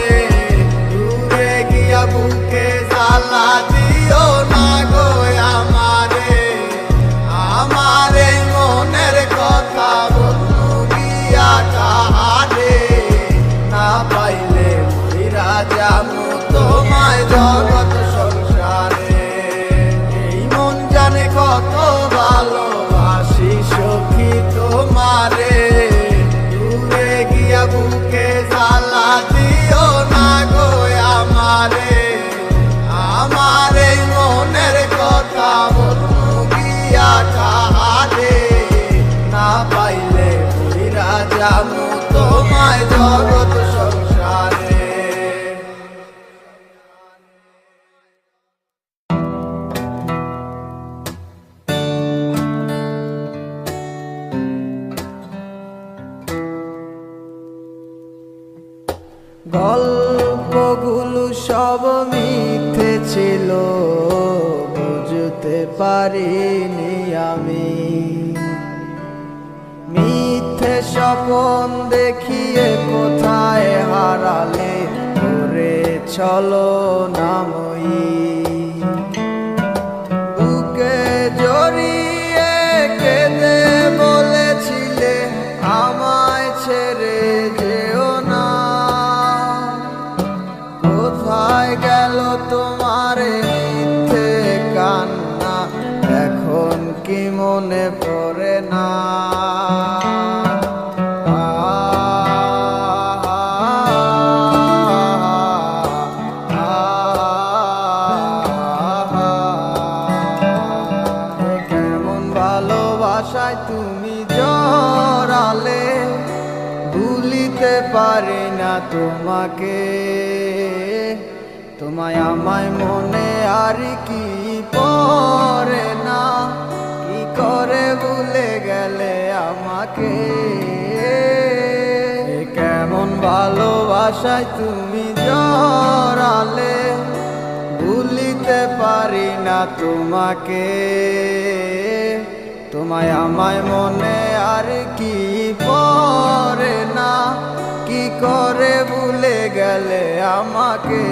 [SPEAKER 2] দূরে গিয়া বুকে জ্বালা দিও না গো আমারে আমার এই মনের কথা বলবো গিয়া কাহারে না পাইলে ফিরা যাবো তোমায় জগৎ সংসারে এই মন জানে কত ভালোবাসি সখী তোমারে দূরে গিয়া বুকে জ্বালা দিও না গো আমারে আমার এই মনের কথা বলবো গিয়া কাহারে না পাইলে ফিরা যাবো তোমায় জগৎ সংসারে গল্পগুলো সব মিথ্যে ছিল বুঝতে পারিনি আমি মিথ্যে স্বপন দেখিয়ে কোথায় হারালে করে চলো নামই বুকে জড়িয়ে কেঁদে বলেছিলে আমায় ছেড়ে যেও না কোথায় গেল তোমার মিথ্যে কান্না এখন কি মনে পড়ে না কেমন ভালোবাসায় তুমি জড়ালে ভুলিতে পারি না তোমাকে তোমায় আমায় মনে আর কি পড়ে না কি করে ভুলে গেলে আমাকে কেমন ভালো
[SPEAKER 1] ভালোবাসায় তুমি জড়ালে ভুলিতে পারি না তোমাকে তোমায় আমায় মনে আর কি পড়ে না কি করে ভুলে গেলে আমাকে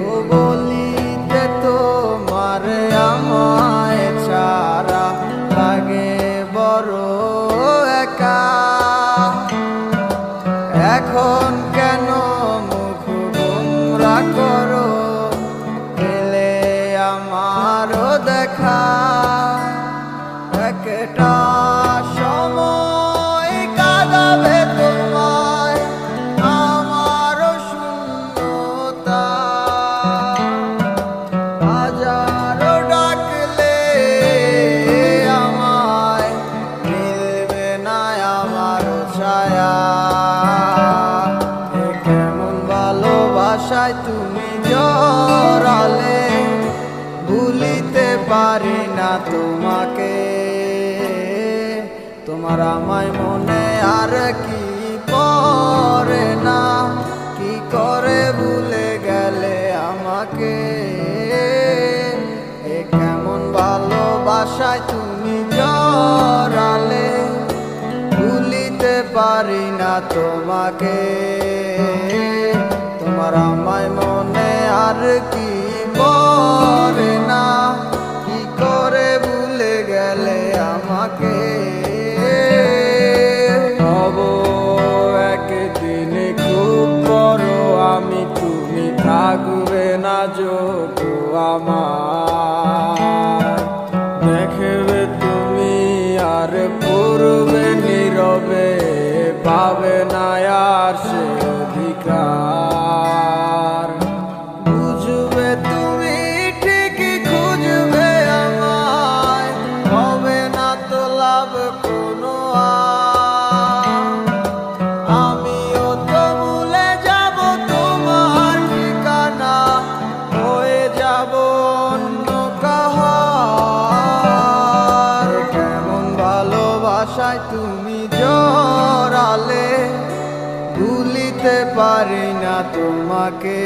[SPEAKER 1] ও বলিতে তোমার আমায় ছাড়া লাগে বড় একা এখন কেন মুখ গোমরা করো পেলে আমারও দেখা একটা সময় কাঁদাবে তোমায় আমারও শূন্যতা হাজারো ডাকলে আমায় মিলবে না আমারও ছায়া এ কেমন ভালোবাসায় তুমি জড়ালে ভুলিতে পারি না তোমাকে তোমার আমায় মনে আর কি পড়ে না কি করে ভুলে গেলে আমাকে এ কেমন ভালোবাসায় তুমি জড়ালে ভুলিতে পারি না তোমাকে তোমার আমায় মনে আর কি পড়ে না কি করে ভুলে গেলে আমাকে
[SPEAKER 6] হব একদিন খুব বড় আমি তুমি থাকবে না যোগ আমার দেখবে তুমি আর পূর্বে নীরবে পাবে না আর সে অধিকার
[SPEAKER 1] বুঝবে তুমি ঠিকই খুঁজবে আমায় হবে না তো লাভ কোনো আমিও তো ভুলে যাব তোমার ঠিকানা হয়ে যাব অন্য কাহার কেমন ভালোবাসায় তুমি জড়ালে ভুলিতে পারি না তোমাকে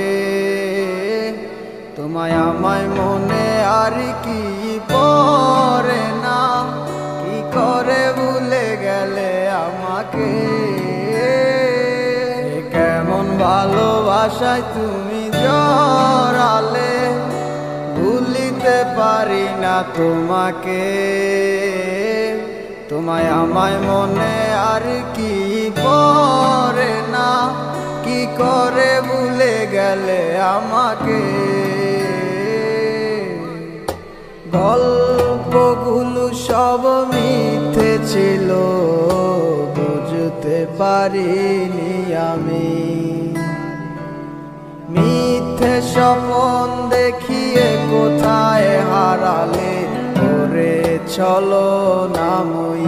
[SPEAKER 1] তোমায় আমায় মনে আর কি পড়ে না কি করে ভুলে গেলে আমাকে এ কেমন ভালোবাসায় তুমি জড়ালে ভুলিতে পারি না তোমাকে তোমায় আমায় মনে আর কি পড়ে না কি করে ভুলে গেলে আমাকে গল্পগুলো সব মিথ্যে ছিল বুঝতে পারিনি আমি মিথ্যে স্বপন দেখিয়ে কোথায় হারালে ওরে চলো নামই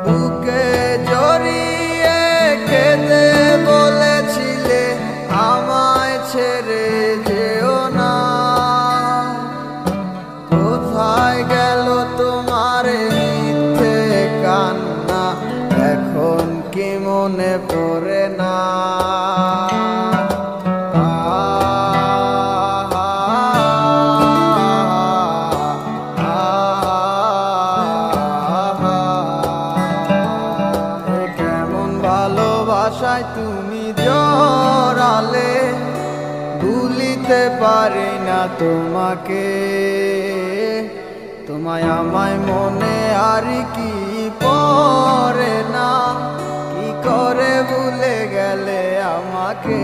[SPEAKER 1] বুকে জড়িয়ে কেঁদে বলেছিলে আমায় ছেড়ে যেও না কোথায় গেল তোমার মিথ্যে কান্না এখন কি মনে পড়ে না কেমন ভালোবাসায় তুমি জড়ালে ভুলিতে পারি না তোমাকে তোমায় আমায় মনে আর কি পড়ে না কি করে ভুলে গেলে আমাকে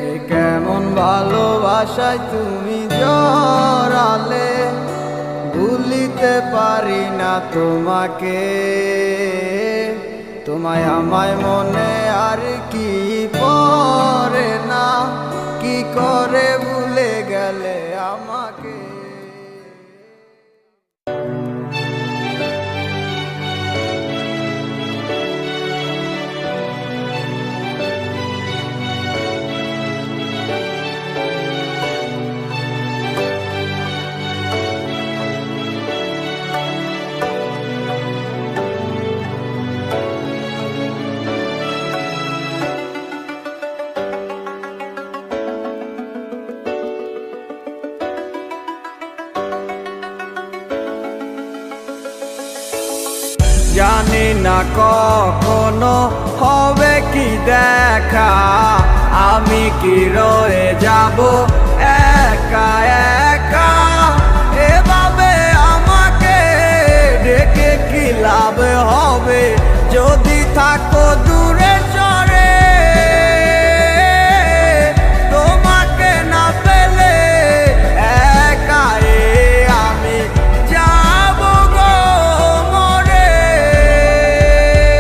[SPEAKER 1] এ কেমন ভালোবাসায় তুমি জড়ালে ভুলিতে পারি না তোমাকে তোমায় আমায় মনে আর কি পড়ে না কি করে ভুলে গেলে আমাকে
[SPEAKER 2] জানি না কখনো হবে কি দেখা, আমি কি রয়ে যাব একা একা। এভাবে আমাকে ডেকে কি লাভ হবে যদি থাকো দূরে সরে, তোমাকে না পেলে একা আমি যাব গো মরে।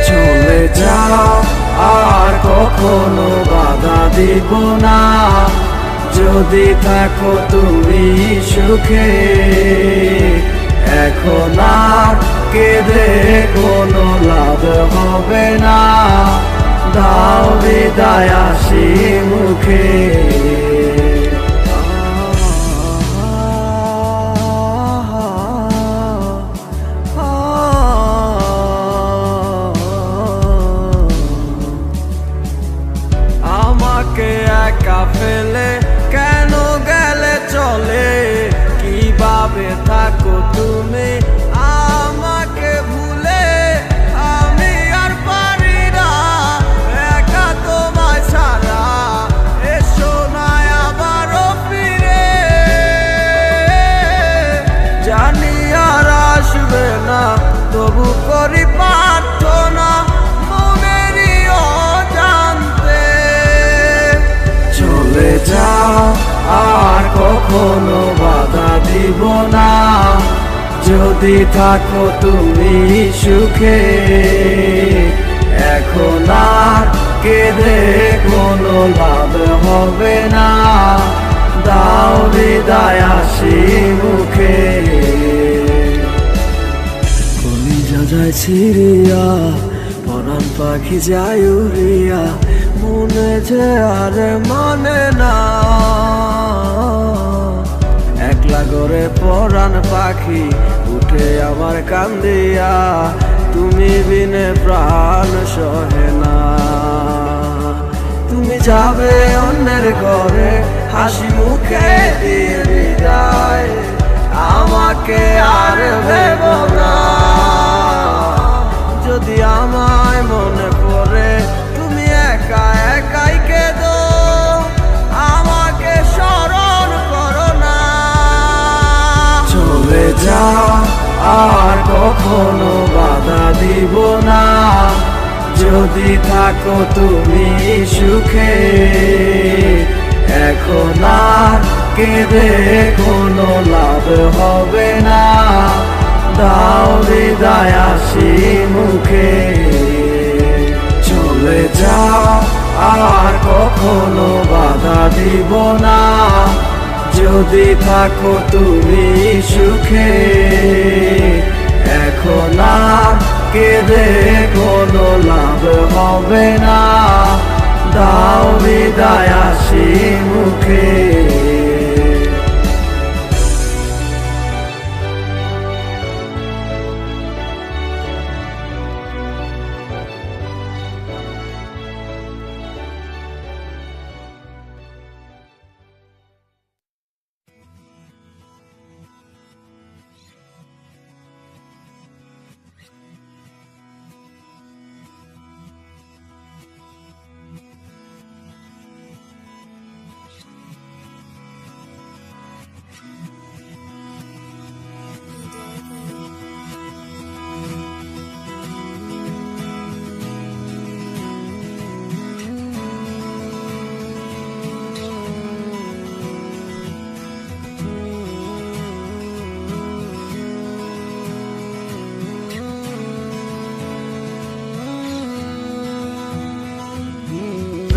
[SPEAKER 2] চলে যাও আর কখনো বাধা দিব না, যদি থাকো তুমি সুখে। এখন আর কেঁদে কোনো লাভ হবে না, দাও বিদায় হাসি মুখে। আমাকে একা ফেলে কেন গেলে চলে, কিভাবে থাকো তুমি আমাকে ভুলে। আমি আর পারি না একা তোমায় ছাড়া, এসো না আবারও ফিরে। জানি আর আসবে না তবু করি প্রার্থনা মনেরই অজান্তে। চলে যাও আর কখনো বাধা দিব না, যদি থাকো তুমি সুখে। এখন আর কেঁদে কোনো লাভ হবে না, দাও বিদায় হাসি মুখে। কলিজা যায় ছিড়িয়া, পরাণ পাখি যায় উড়িয়া, মনে যে আর মানে না। একলা করে পরাণ পাখি উঠে আমার কান্দিয়া, তুমি বিনে প্রাণ সহে না। তুমি যাবে অন্যের ঘরে হাসি মুখে দিয়ে বিদায়, আমাকে আর ভেব না। যদি আমায় মনে পড়ে তুমি একা একাই কেঁদো, আমাকে স্মরণ করো না। চলে যাও আর কখনো বাধা দিব না, যদি থাকো তুমি সুখে। এখন আর কেঁদে কোনো লাভ হবে না, দাও বিদায় হাসি মুখে। চলে যাও আর কখনো বাধা দিব না, যদি থাকো তুমি সুখে। এখন আর কেঁদে কোনো লাভ হবে না, দাও বিদায় হাসি মুখে।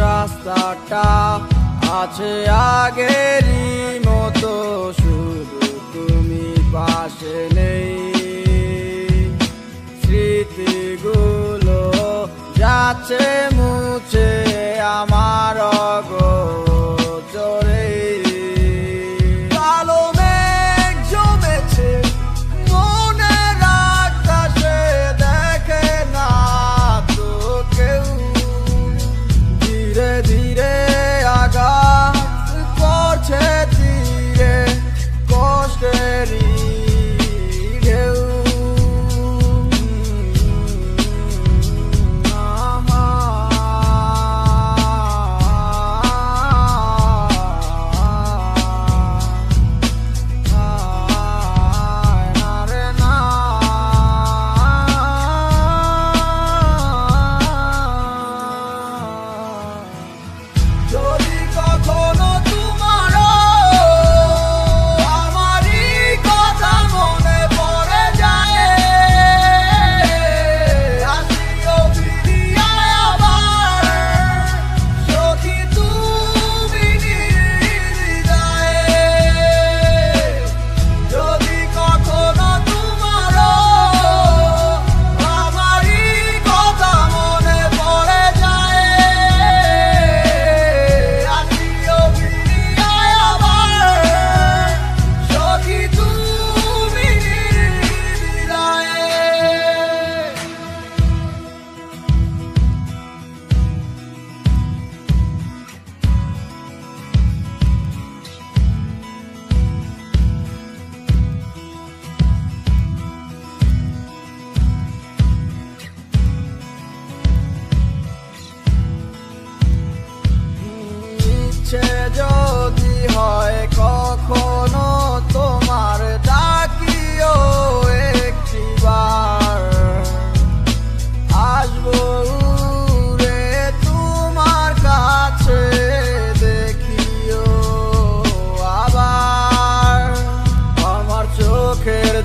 [SPEAKER 2] রাস্তাটা আছে আগেরই মতো, শুধু তুমি পাশে নেই। স্মৃতিগুলো যাচ্ছে মুছে আমার অগোচরে। কালো মেঘ জমেছে মনের আকাশে, দেখে না তো কেউ। ধীরে ধীরে আঘাত করছে তীরে কষ্টেরই ঢেউ।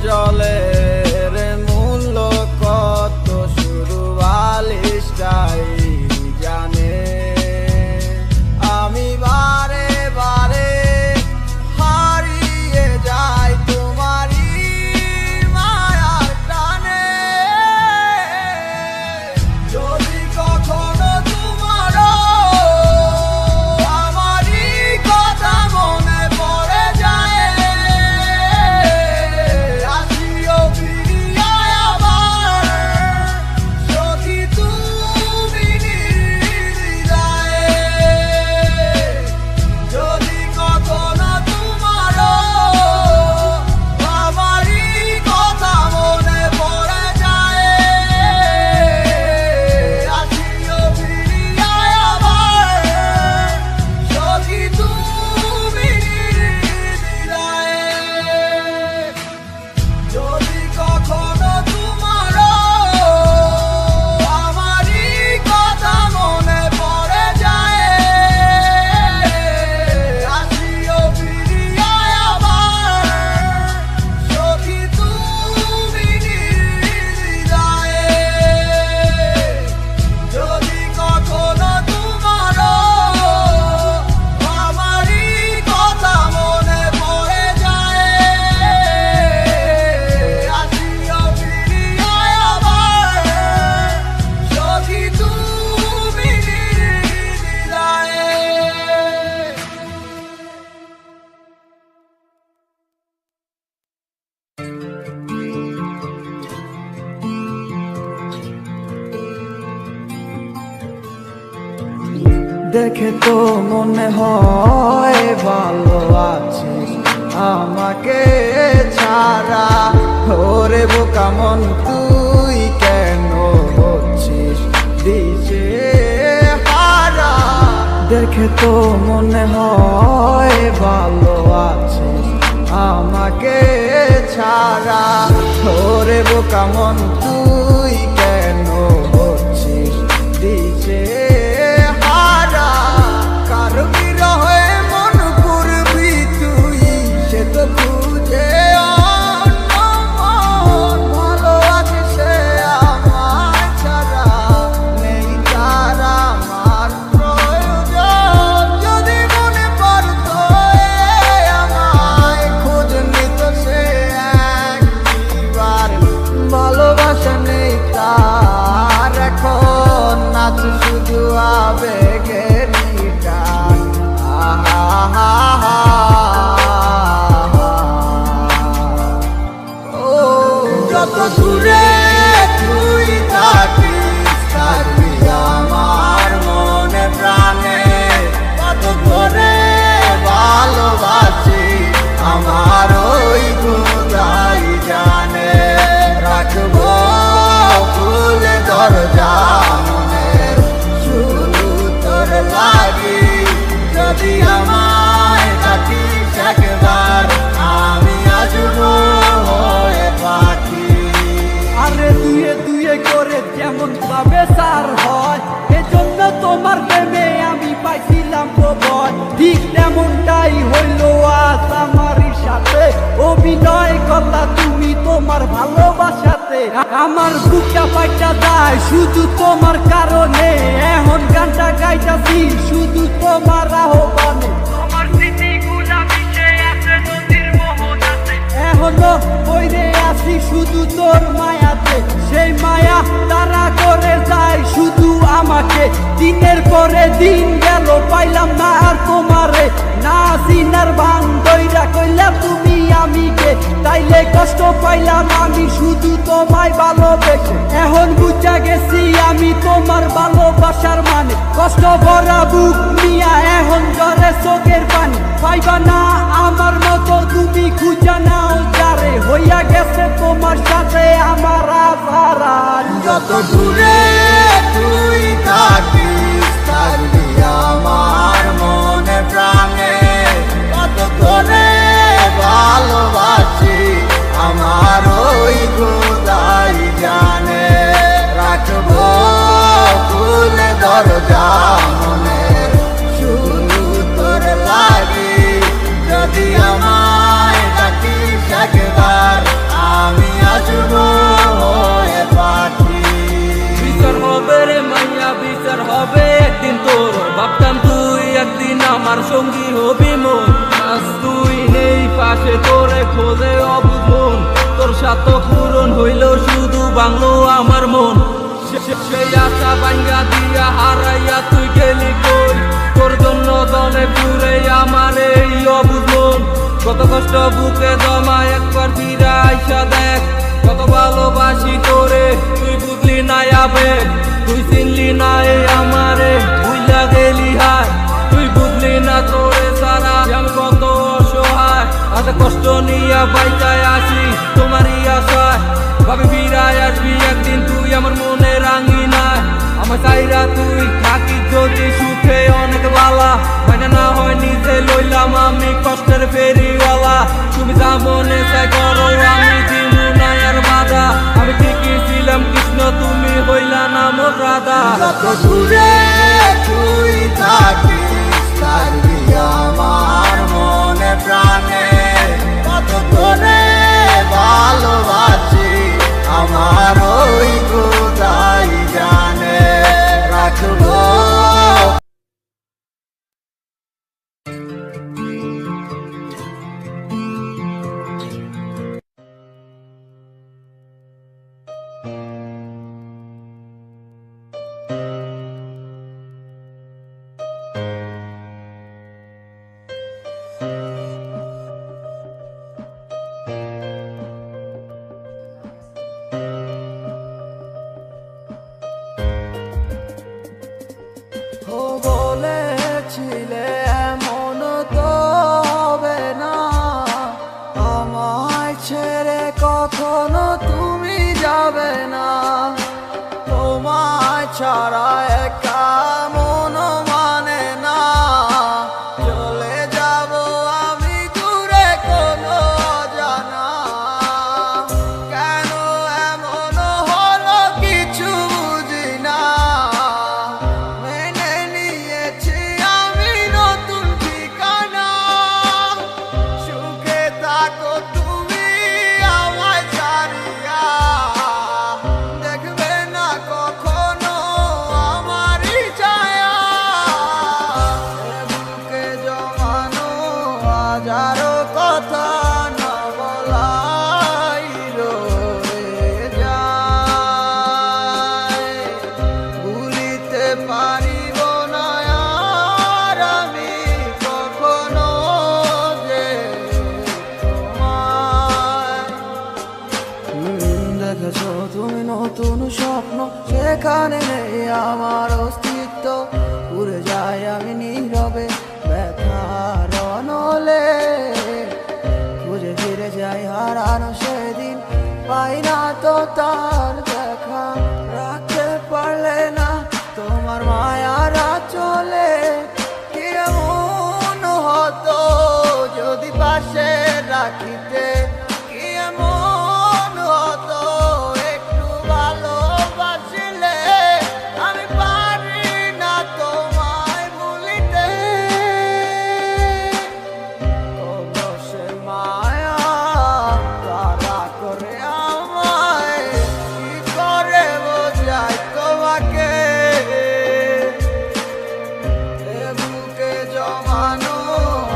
[SPEAKER 2] জলের মূল্য কত শুরু বালিশটাই জানে। আমি বারে বারে হারিয়ে যাই তোমারই মায়ার টানে। যদি কখনো তোমারও আমারই কথা মনে পড়ে যায়, আসিও ফিরিয়া আবার সখী তুমি নির্দ্বিধায়। যদি কখনো তোমারও আমারই কথা মনে পড়ে যায়, আসিও ফিরিয়া আবার সখী তুমি নির্দ্বিধায়। যদি কখনো তোমারও আমারই কথা মনে পড়ে যায়, আসিও ফিরিয়া আবার সখী তুমি নির্দ্বিধায়। যদি কখনো তোমারও আমারই কথা মনে পড়ে যায়, আসিও ফিরিয়া আবার সখী তুমি নির্দ্বিধায়। দেখে তো মনে হয় ভালো আছিস আমাকে ছাড়া। ওরে বোকা মন তুই কেন হচ্ছিস দিশে হারা। দেখে তো মনে হয় ভালো আছিস আমাকে ছাড়া। ওরে বোকা মন তুই কেন হচ্ছিস দিশে হারা। কারো বিরহে মন করবি তুই সে তো বুঝে অন্য মন। ভালো আছে সে আমার ছাড়া, নেই তার আমার প্রয়োজন। যদি মনে পড়তো আমায় খোঁজ নিত সে একবার। ভালোবাসা নেই তার এখন, আছে শুধু আবেগের টান। ও যত দূরে তুই থাকিস থাকবি আমার মনে প্রাণে। কত করে ভালোবাসি আমার ওই খোদাই জানে। রাখবো খুলে দরজা মনের শুধু তোর লাগি। যদি আমায় থাকিস একবার আমি আসবো হয়ে পাখি।
[SPEAKER 8] আরে দুয়ে দুয়ে করে যেমন ভাবে সার হয়, এজন্য তোমার প্রেমে আমি পাইছিলাম ভয়। ঠিক তেমনটাই হইল আজ আমারই সাথে। অভিনয় করলা তুমি তোমার ভালোবাসাতে। আমার বুকটা পাইটা যায় শুধু তোমার কারণে। এখন গানটা গাইতাছি শুধু তোমার আহ্বানে। এখনো বইরে আছি শুধু তোর মায়াতে। সেই মায়া তারা করে যায় শুধু আমাকে। দিনের পরে দিন গেল পাইলাম না আর তোমারে। না সিনার ভাঙ দইরা কইলা তুমি আমিকে। তাইলে কষ্ট পাইলাম আমি শুধু তোমায় ভালোবেসে। এখন বুঝা গেছি আমি তোমার ভালোবাসার মানে। কষ্ট ভরা বুক নিয়া এখন জ্বরে চোখের পানি। পাইবা না আমার মতো তুমি খুঁজা নাও যারে। হইয়া গেছে তোমার সাথে আমার আধারা।
[SPEAKER 2] যত দূরে তুই থাকিস থাকবি আমার মনে প্রাণে। কত করে ভালোবাসি আমার ওই খোদাই জানে। রাখবো খুলে দরজা মনের শুধু তোর লাগি। যদি আমায় ডাকিস একবার
[SPEAKER 4] সঙ্গী হবি মন, আজ তুই নেই পাশে তোরে খোঁজে অবুঝ মন, তোর সাথে পূরণ হইল শুধু বাংলো আমার মন। সেই আশা ভাঙ্গা দিয়া হারাইয়া তুই গেলি কই, তোর জন্য দলে পুরে আমার এই অবুঝ মন। কত কষ্ট বুকে জমা একবার ফিরে আইসা দেখ, কত ভালোবাসি তোরে তুই বুঝলি না আবেগ, তুই চিনলি না এই আমারে ভুইলা গেলি হায়, তুই বুঝলি না তোরে সারা আমি কত অসহায়। আজ কষ্ট নিয়া বাইচায় আসি তোমারই আশায়, ভাবি ফিরায় আসবি একদিন তুই আমার মনে রাঙি নাই। আমার চাইরা তুই থাকি যদি সুখে অনেক বালা, মানে না হয় নিজে লইলাম আমি কষ্টের ফেরিওয়ালা। তুমি যা মনে চাই করো আমি দিমু না আর বাধা, আমি ঠিকই ছিলাম কৃষ্ণ তুমি হইলা না মোর রাধা।
[SPEAKER 1] কত দূরে তুই থাকিস থাকবি আমার মনে প্রাণে, কত তোরে ভালোবাসি আমার ওই খোদাই জানে। রাখবো বলেছিলে এমন তো হবে না, আমায় ছেড়ে কখনো তুমি যাবে না। তোমায় ছাড়া একা মন মানে না, চলে যাব আমি দূরে কোনো অজানা। কেন এমন হলো কিছু বুঝি না, মেনে নিয়েছি আমি নতুন ঠিকানা। সুখে থাকো তুমি আমায় ছাড়িয়া, দেখবে না কখনো আমারই ছায়া। বুকে জমানো হাজারো কথা না বলাই রয়ে যায়, ভুলিতে পারিব না আর আমি কখনো যে তোমায়। দেখেছো তুমি নতুন স্বপ্ন, সেখানে নেই আমার অস্তিত্ব। উড়ে যাই আমি নীরবে ব্যথার অনলে, খুঁজে ফিরে যাই হারানো সেদিন, পাই না তো তার দেখা। রাখতে পারলে না তোমার মায়ারা চলে, কি এমন হতো যদি পাশে রাখিতে, কি এমন হতো একটু ভালোবাসিলে। আমি পারি না তোমায় ভুলিতে, অবশ্যই মায়া তারা করে আমায়, কি করে বোঝাই তোমাকে। এ বুকে জমানো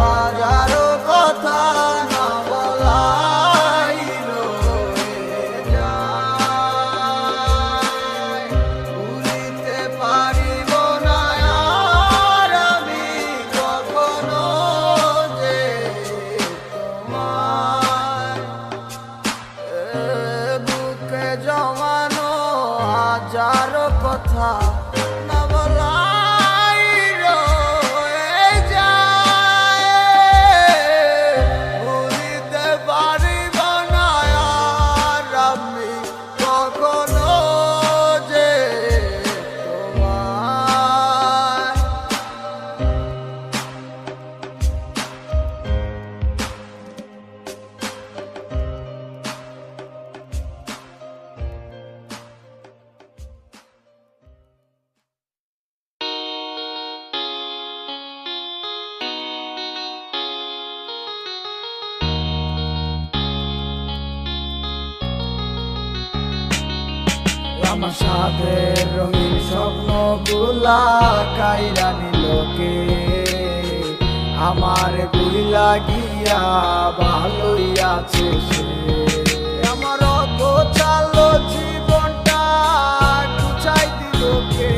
[SPEAKER 1] হাজারো কথা না বলাই রয়ে যায়, ভুলিতে পারিব না আর আমি কখনো যে তোমায়। বুকে জমানো হাজারো কথা না বলাই রয়ে যায়, ভুলিতে পারিব না আর আমি কখনো যে তোমায়। আমার সাথে রঙিন স্বপ্নগুলা কাইরা নিল কে,
[SPEAKER 2] আমার বুইলা গিয়া ভালোই আছে সে। আমার গোছালো জীবনটা গুছাই দিল কে,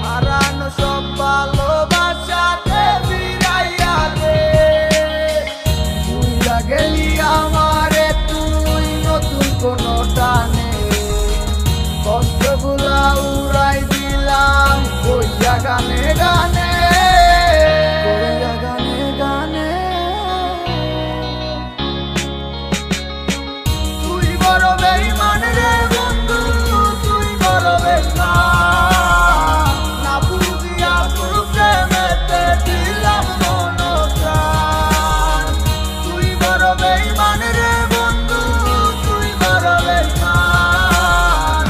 [SPEAKER 2] হারানো সব ভালোবাসাতে ফিরাইয়া দে। বুইলা গেলি আমারে তুই নতুন কোনো টানে, কষ্টগুলা উড়াই দিলাম কইয়া গানে গানে, কইয়া গানে গানে। তুই বড় বেঈমান রে বন্ধু, তুই বড় বেঈমান, না বুঝিয়া তোর প্রেমেতে দিলাম মন প্রাণ। তুই বড় বেঈমান রে বন্ধু, তুই বড় বেঈমান,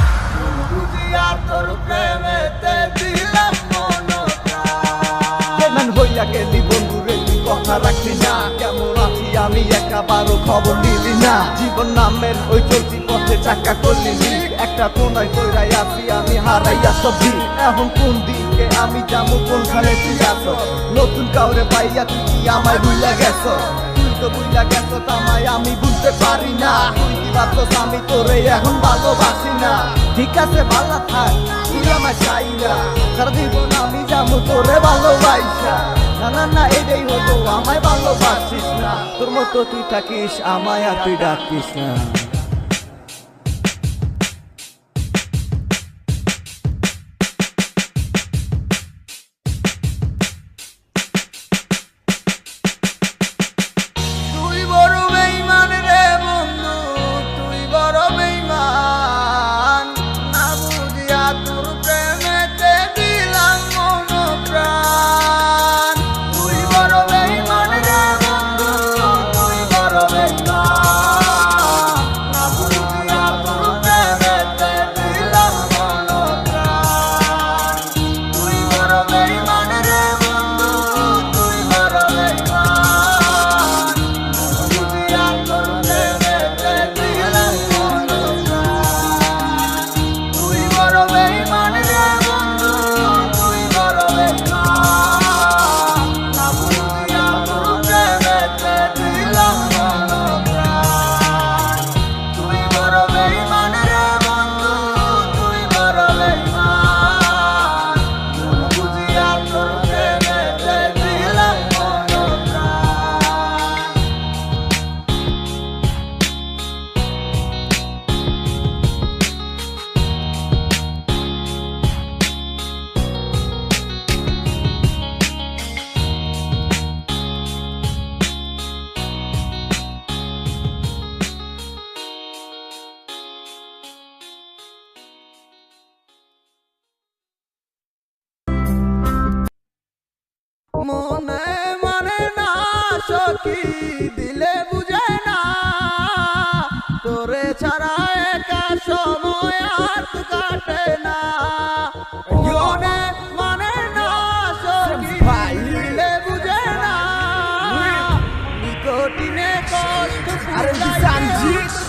[SPEAKER 2] বুঝিয়া তোর প্রেমেতে দিলাম মন প্রাণ।
[SPEAKER 3] বেমান হইয়া গেলি বন্ধু রে, তুই কথা রাখলি না। কেমন আছি আমি একাবারও খবর নিলি না। জীবন নামের ওই চলতি পথে চাকা করলি লিক, একটা কোনায় কইরাই আছি আমি হারাইয়া সব দিক। এখন কোন দিকে আমি যাবো, কোনখানে তুই আছো? নতুন কাউরে পাইয়া তুই কি আমায় ভুইলা গেছ? তুই তো ভুইলা গেছ আমায়, আমি বুঝতে পারি না। তুই কি ভাবছস আমি তোরে এখন ভালোবাসি না? ঠিক আছে ভালো থাক, তুই আমায় চাই না। সারা জীবন আমি যাবো তোরে ভালোবাসা। না না না এটাই হতো, আমায় ভালোবাসিস না। তোর মতো তুই থাকিস, আমায় আর তুই ডাকিস না।
[SPEAKER 2] তুই বড় বেঈমান রে বন্ধু, তুই বড় বেঈমান, না বুঝিয়া তোর প্রেমেতে দিলাম মন প্রাণ। তুই বড় বেঈমান রে বন্ধু, তুই বড় বেঈমান, না বুঝিয়া তোর প্রেমেতে দিলাম মন প্রাণ। তুই বড় বেঈমান রে বন্ধু, তুই বড় বেঈমান, বুঝিয়া তোর প্রেমেতে দিলাম মন প্রাণ। তুই বড় বেঈমান রে বন্ধু, তুই বড় বেঈমান, না বুঝিয়া তোর প্রেমেতে দিলাম মন প্রাণ। তুই বড় বেঈমান রে বন্ধু, তুই বড় বেঈমান, বুঝিয়া তোর প্রেমেতে দিলাম মন প্রাণ। মনে মানে না সখী, দিলে বুঝে না, তোরে ছাড়া একা সময় আর কাটে না। মনে মানে না সখী, দিলে বুঝে না, নিকটিনে কষ্ট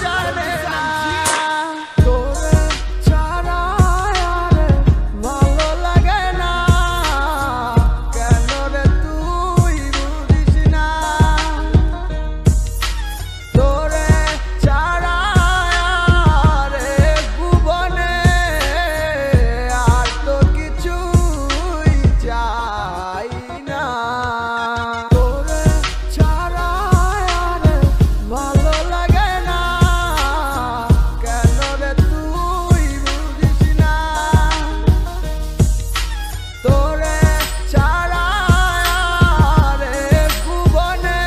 [SPEAKER 2] জানে না। তোরে ছাড়া আর ভালো লাগে না, কেন রে তুই বুঝিস না? তোরে ছাড়া আর ভুবনে আর তো কিছুই চাই না। তোরে ছাড়া আর ভালো লাগে না, কেন রে তুই বুঝিস না? তোরে ছাড়া আর ভুবনে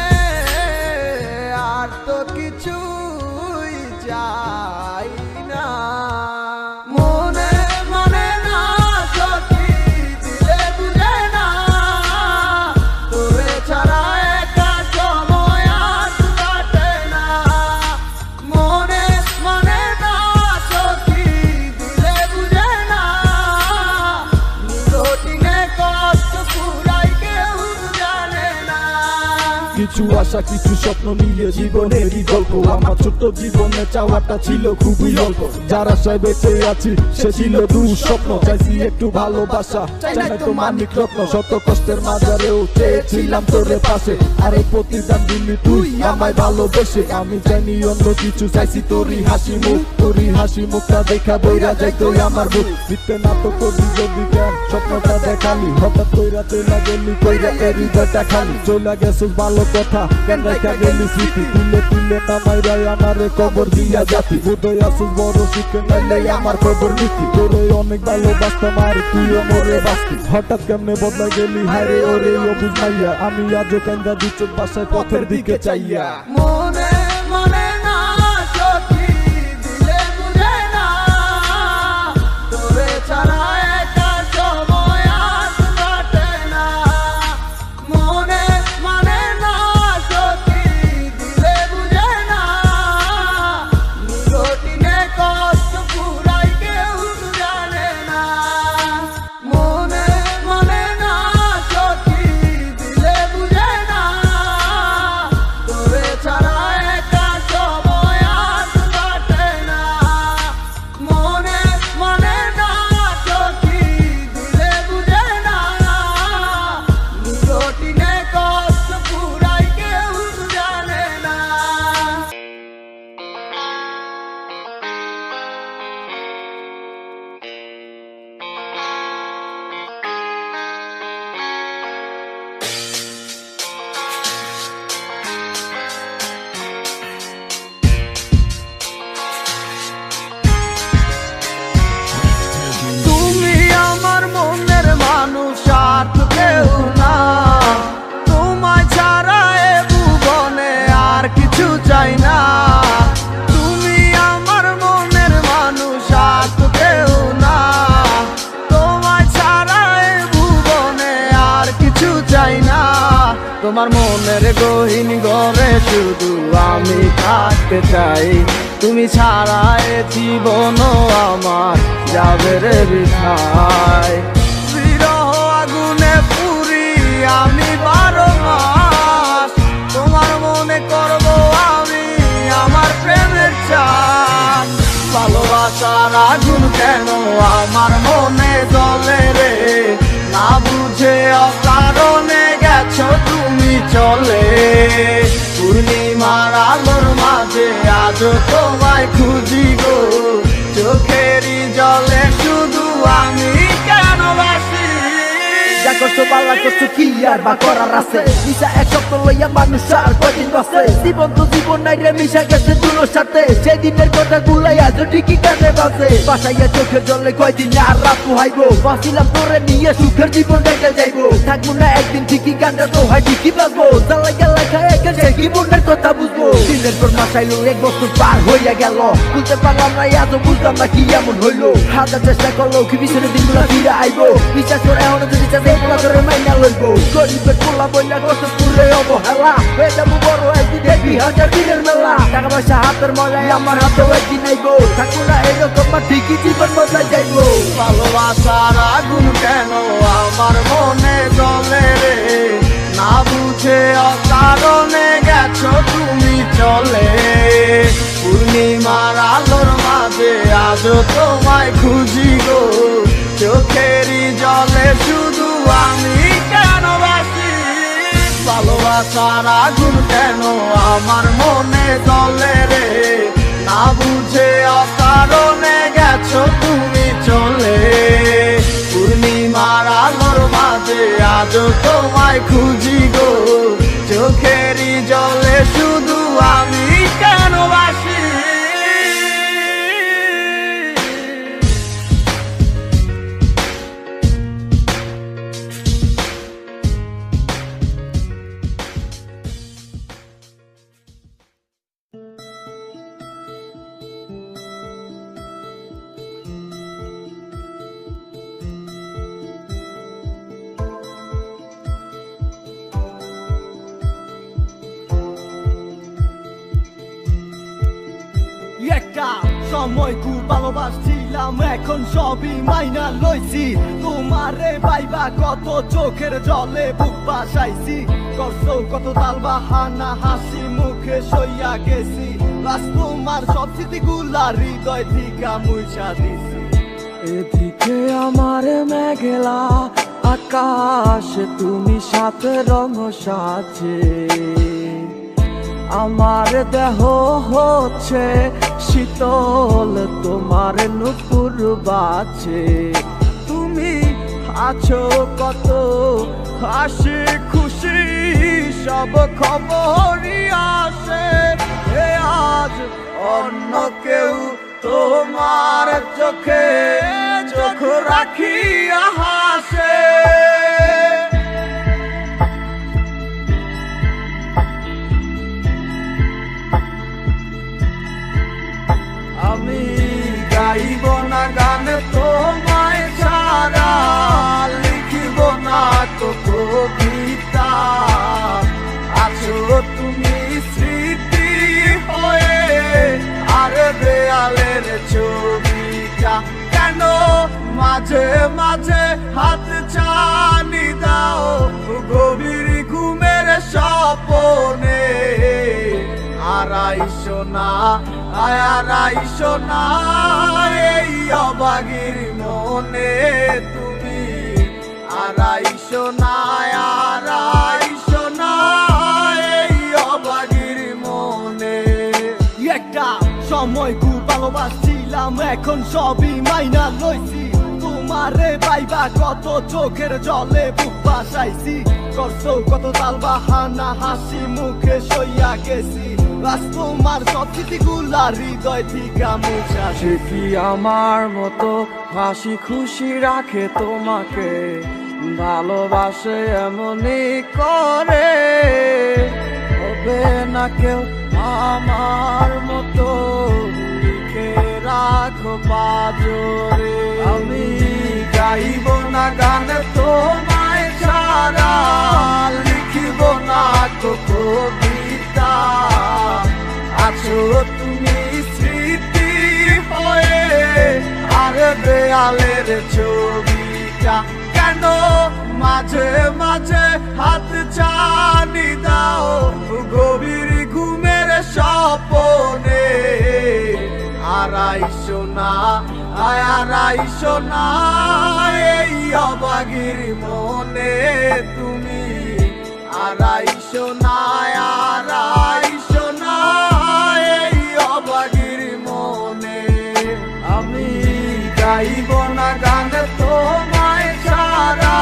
[SPEAKER 2] আর তো কিছুই চাই না। মনে মানে না সখী, দিলে বুঝে না, তোরে ছাড়া একা সময় আর কাটে না। মনে মানে না সখী, দিলে বুঝে না, নিকটিনে কষ্ট পুরাই কেউ জানে না।
[SPEAKER 6] কিছু
[SPEAKER 2] ভালোবাসা কিছু স্বপ্ন নিয়ে জীবনেরই গল্প আমার ছোট্ট জীবনে চাওয়াটা ছিল খুবই অল্প যার আশায় বেঁচে আছি সে ছিল দুঃস্বপ্ন চাইছি একটু ভালোবাসা চাই না তো মানিক রত্ন শত কষ্টের মাঝারেও চেয়েছিলাম তোরে পাশে আরে প্রতিদান দিলি তুই আমায় ভালোবেসে আমি জানি অন্য কিছু চাইছি তোরই হাসি মুখটা দেখা বইরা যাই তুই আমার বুক দিতে না তো করবি যদি কেন স্বপ্নটা দেখালি হঠাৎ কইরা চলে গেলি কইরা হৃদয়টা খালি চলে গেছিস ভালো কথা কেন রেখা গেলি স্মৃতি তুলে নামাই রায় আমারে কবর দিয়া জাতি বোধহয় আসিস বড় শিখে নাইলে আমার খবর নীতি তোরে অনেক ভালোবাসতাম আর তুইও মরে বাঁচতি হঠাৎ কেমনে বদলা গেলি হারে ওরে অবুঝ মাইয়া আমি আজও কান্দা দুচোখ বাসায় পথের দিকে চাইয়া
[SPEAKER 1] মনে মনে না সখী দিলে বুঝে না তোরে ছাড়া একা সময় আর কাটে না মনে মানে না সখী দিলে বুঝে না নিরটিনে কষ্ট পুরাই কেউ জানে না মনে মানে না সখী দিলে বুঝে না তোরে ছাড়া একা সময় আর কাটে না মনে মানে না সখী দিলে বুঝে না নিরটিনে কষ্ট পুরাই কেউ জানে না তুমি আমার মনের মানুষ আর তো কেউ না তোমায় ছাড়া এ ভুবনে আর কিছু চাই না তুমি আমার মনের মানুষ আর তো কেউ না তোমায় ছাড়া এ ভুবনে আর কিছু চাই না তোমার মনের গহীন ঘরে শুধু আমি থাকতে চাই তুমি ছাড়া এ জীবন আমার যাবে রে বৃথায় বিরহ আগুনে পুরি আমি 12 মাস তোমার মনে করব আমি আমার প্রেমের চান ভালোবাসার আগুন কেন আমার মনে জ্বলে রে না বুঝে অকারণে গেছো তুমি চলে পূর্ণিমার আলোর মাঝে আজও তোমায় খুঁজি গো চোখেরই জলে শুধু আমি কেন বাসি
[SPEAKER 5] যা করছো পাল্লা করছো কি আর বা করার আছে নিশা এক সপ্তাহ লইয়া মানুষ আর কদিন বাসে জীবন তো জীবন নাই রে মিশা গেছে দুলোর সাথে সেদিনের কথা গুলাই আজও ঠিকই কানে বাসে বাসাইয়া চোখের জলে কয়দিন আর রাত পোহাইবো বাঁচিলাম তোরে নিয়ে সুখের জীবন কাটে যাইবো থাকবো না একদিন ঠিকই গানটা তো হয় ঠিকই বাজবো চালাইয়া লেখা একে সে জীবনের কথা বুঝবো দিনের পর মাসাইলো 1 বছর পার হইয়া গেল বুঝতে পারলাম না আজও বুঝলাম না কি এমন হইলো হাজার চেষ্টা করলো কি পিছনে দিনগুলা ফিরে আইবো বিশ্বাস করে এখনো যদি চাষে এগুলা করে মাইনা লইবো গরিবের পোলা বইলা কত পুরে অবহেলা হয়ে যাবো বড় একদিন দেখবি হাজার দিনের মেলা টাকা পয়সা হাতের মজায় আমার হাতেও একদিন আইবো থাকবো না এরকম বা ঠিকই জীবন বদলাই যাইবো
[SPEAKER 1] ভালোবাসার আগুন কেন আমার মনে জ্বলে রে না বুঝে অকারণে গেছো তুমি চলে পূর্ণিমার আলোর মাঝে আজও তোমায় খুঁজি গো চোখেরই জলে শুধু আমি কেন বাসি ভালোবাসার আগুন কেন আমার মনে জ্বলে রে না বুঝে অকারণে গেছো তুমি চলে পূর্ণিমার আলোর মাঝে আজও তোমায় খুঁজি গো চোখেরই জলে শুধু আমি কেন বাসি
[SPEAKER 8] একটা সময় খুব ভালোবাসছিলাম এখন সবই মাইনা লইছি তোমারে পাইবা কত চোখের জলে বুক বাসাইছি
[SPEAKER 2] করছো কত তাল বাহানা, হাসি মুখে সইয়া গেছি, লাস্ট তোমার সব স্মৃতিগুলা হৃদয় থেকে মুছা দিছি।
[SPEAKER 6] এদিকে আমার মেঘলা আকাশ, তুমি সাথে রঙ সাজে, আমার দেহ হচ্ছে শীতল, তোমার নুপুর বাজে। তুমি আছো কত হাসি খুশি, সব খবরই আসে, এ আজ অন্য কেউ তোমার চোখে চোখ রাখিয়া হাসে। আমি গাইব না গান তোমায় ছাড়া, লিখিব না তো কবিতা, আছো তুমি স্মৃতি হয়ে, আর দেয়ালের ছবিটা কেন মাঝে মাঝে হাত ছানি দাও, গভীর ঘুমের স্বপনে আড়াইশো না আড়াইশো না, এই অবাগির মনে তুমি আড়াইশো না আড়াইশো না, এই অবাগির মনে।
[SPEAKER 2] একটা সময় খুব ভালোবাসছিলাম, এখন সবই মাইনা লইছি, তোমারে পাইবা কত চোখের জলে বুক বাসাইছি, করছো কত তাল বাহানা, হাসি মুখে সইয়া গেছি, লাস্ট তোমার সব স্মৃতিগুলা হৃদয় থেকে মুছা দিছি।
[SPEAKER 6] সে কি আমার মতো হাসি খুশি রাখে তোমাকে, ভালোবাসে এমনই করে, হবে না কেউ আমার মতো, লিখে রাখো পাজরে। আমি গাইব না গান তোমায় ছাড়া, লিখিব না তো কবিতা, আছো তুমি স্মৃতি হয়ে, আর দেয়ালের ছবিটা কেন মাঝে মাঝে হাত ছানি দাও, গভীর ঘুমের স্বপনে আড়াইশো না আড়াইশো না, এই অবাগির মনে তুমি আড়াইশো না আড়াইশো না, এই অবাগির মনে। আমি গাইব না গান তোমায় ছাড়া,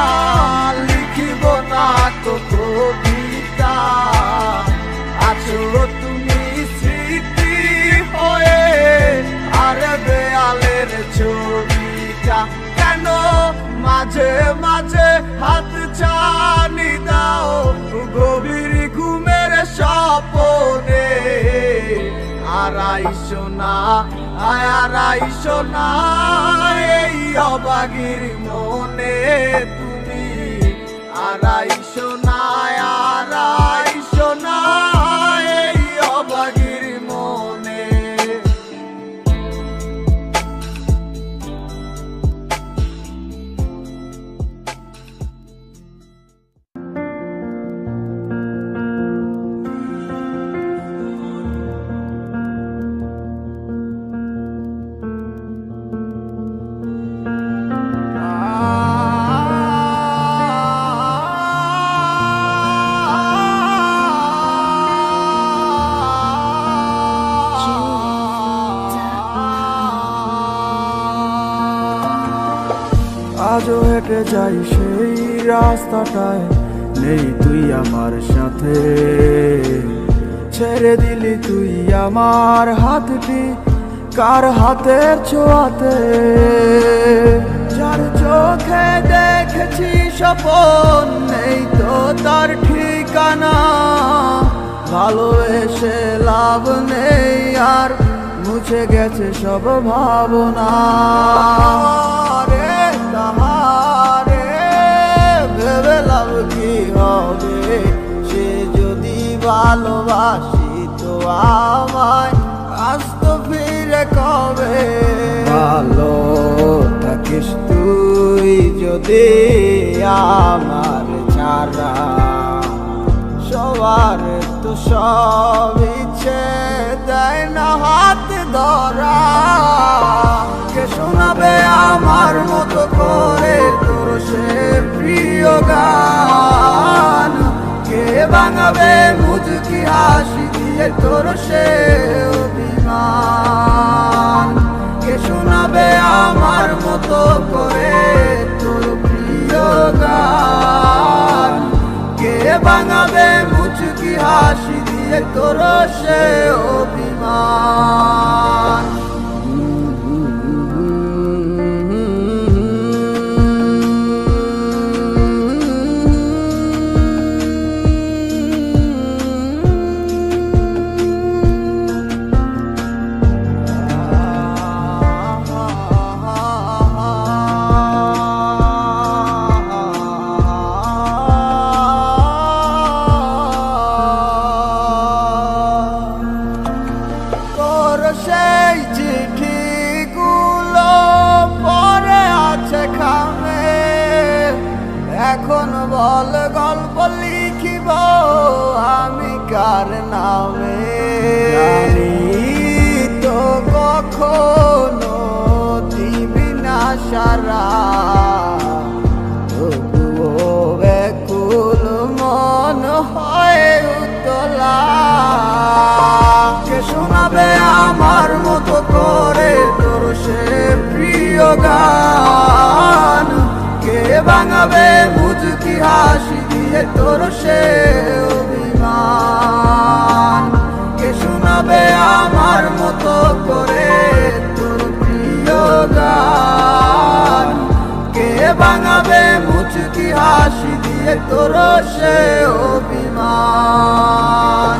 [SPEAKER 6] লিখিব না তো কবিতা, আছো তুমি স্মৃতি হয়ে, আর দেয়ালের ছবিটা কেন মাঝে মাঝে হাত ছানি দাও, গভীর ঘুমের স্বপনে আড়াইশো না আড়াইশো না, এই অবাগির মনে তুমি আড়াইশো না আড়াইশো না, এই অবাগির মনে। আজও হেঁটে যাই সেই রাস্তাটায়, নেই তুই আমার সাথে, ছেড়ে দিলি তুই আমার হাতটি কার হাতের ছোঁয়াতে, যার চোখে দেখেছি স্বপন, নেই তো তার ঠিকানা, ভালোবেসে লাভ নেই আর, মুছে গেছে সব ভাবনা। রে তাহারে ভেবে লাভ কি হবে, সে যদি ভালোবাসি তো আমায় আজ তো ফিরে কবে, ভালো থাকিস তুই যদি আমার ছাড়া,
[SPEAKER 2] যাওয়ার তো সব ইচ্ছে দেয় না হাত ধরা। কে শোনাবে আমার মতো করে তোর সে প্রিয় গান? কে ভাঙাবে মুচকি হাসি দিয়ে তোর সে অভিমান? কে শোনাবে আমার মতো করে তোর প্রিয় গান? কে ভাঙাবে মুচকি হাসি দিয়ে তোর সে অভিমান? সেই চিঠিগুলো পরে আছে খামে, এখন বল গল্প লিখিব আমি কার নামে? জানি তো কখনো দিবি না সারা, তবুও ব্যাকুল মন হয় উতলা। কে শোনাবে আমার মতো করে তোর সে প্রিয় গান? কে ভাঙাবে মুচকি হাসি দিয়ে তোর সে অভিমান? কে শোনাবে আমার মতো করে তোর প্রিয় গান? কে ভাঙাবে মুচকি হাসি দিয়ে তোর সে অভিমান?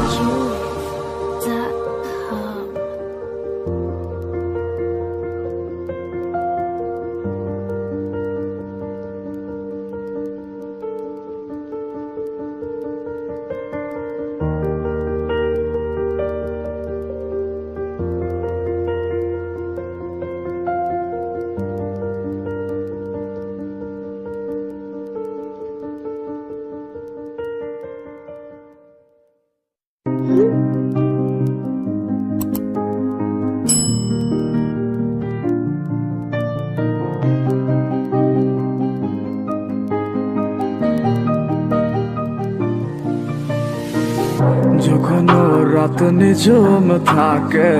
[SPEAKER 6] যখন রাত নিঝুম থাকে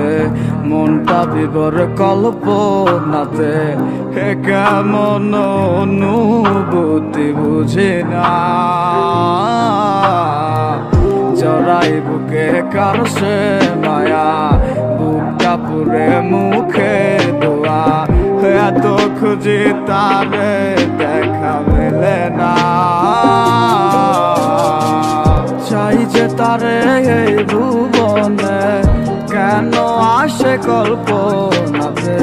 [SPEAKER 6] মনটা বিবর কল্পনাতে, হে কেমন অনুভূতি বুঝি না। জড়াই বুকে কার সে মায়া, বুকটা পুরে মুখে দোয়া, এত খুঁজি তারে দেখা মেলে না। চাই যে তারে এই ভুবনে, কেন আসে কল্পনাতে?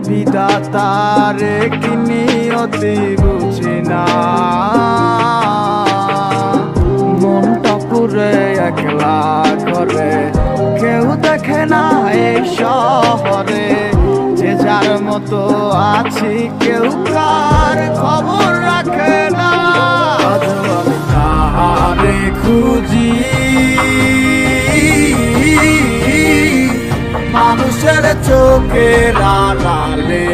[SPEAKER 6] বিধাতারে কি নিয়তি বুঝি না। মনটা পুরে একলা করে, কেউ দেখে না এই শহরে। যে যার মতো আছি, কেউ কার খবর রাখে না। তারে খুঁজি মানুষের চোখের আড়ালে,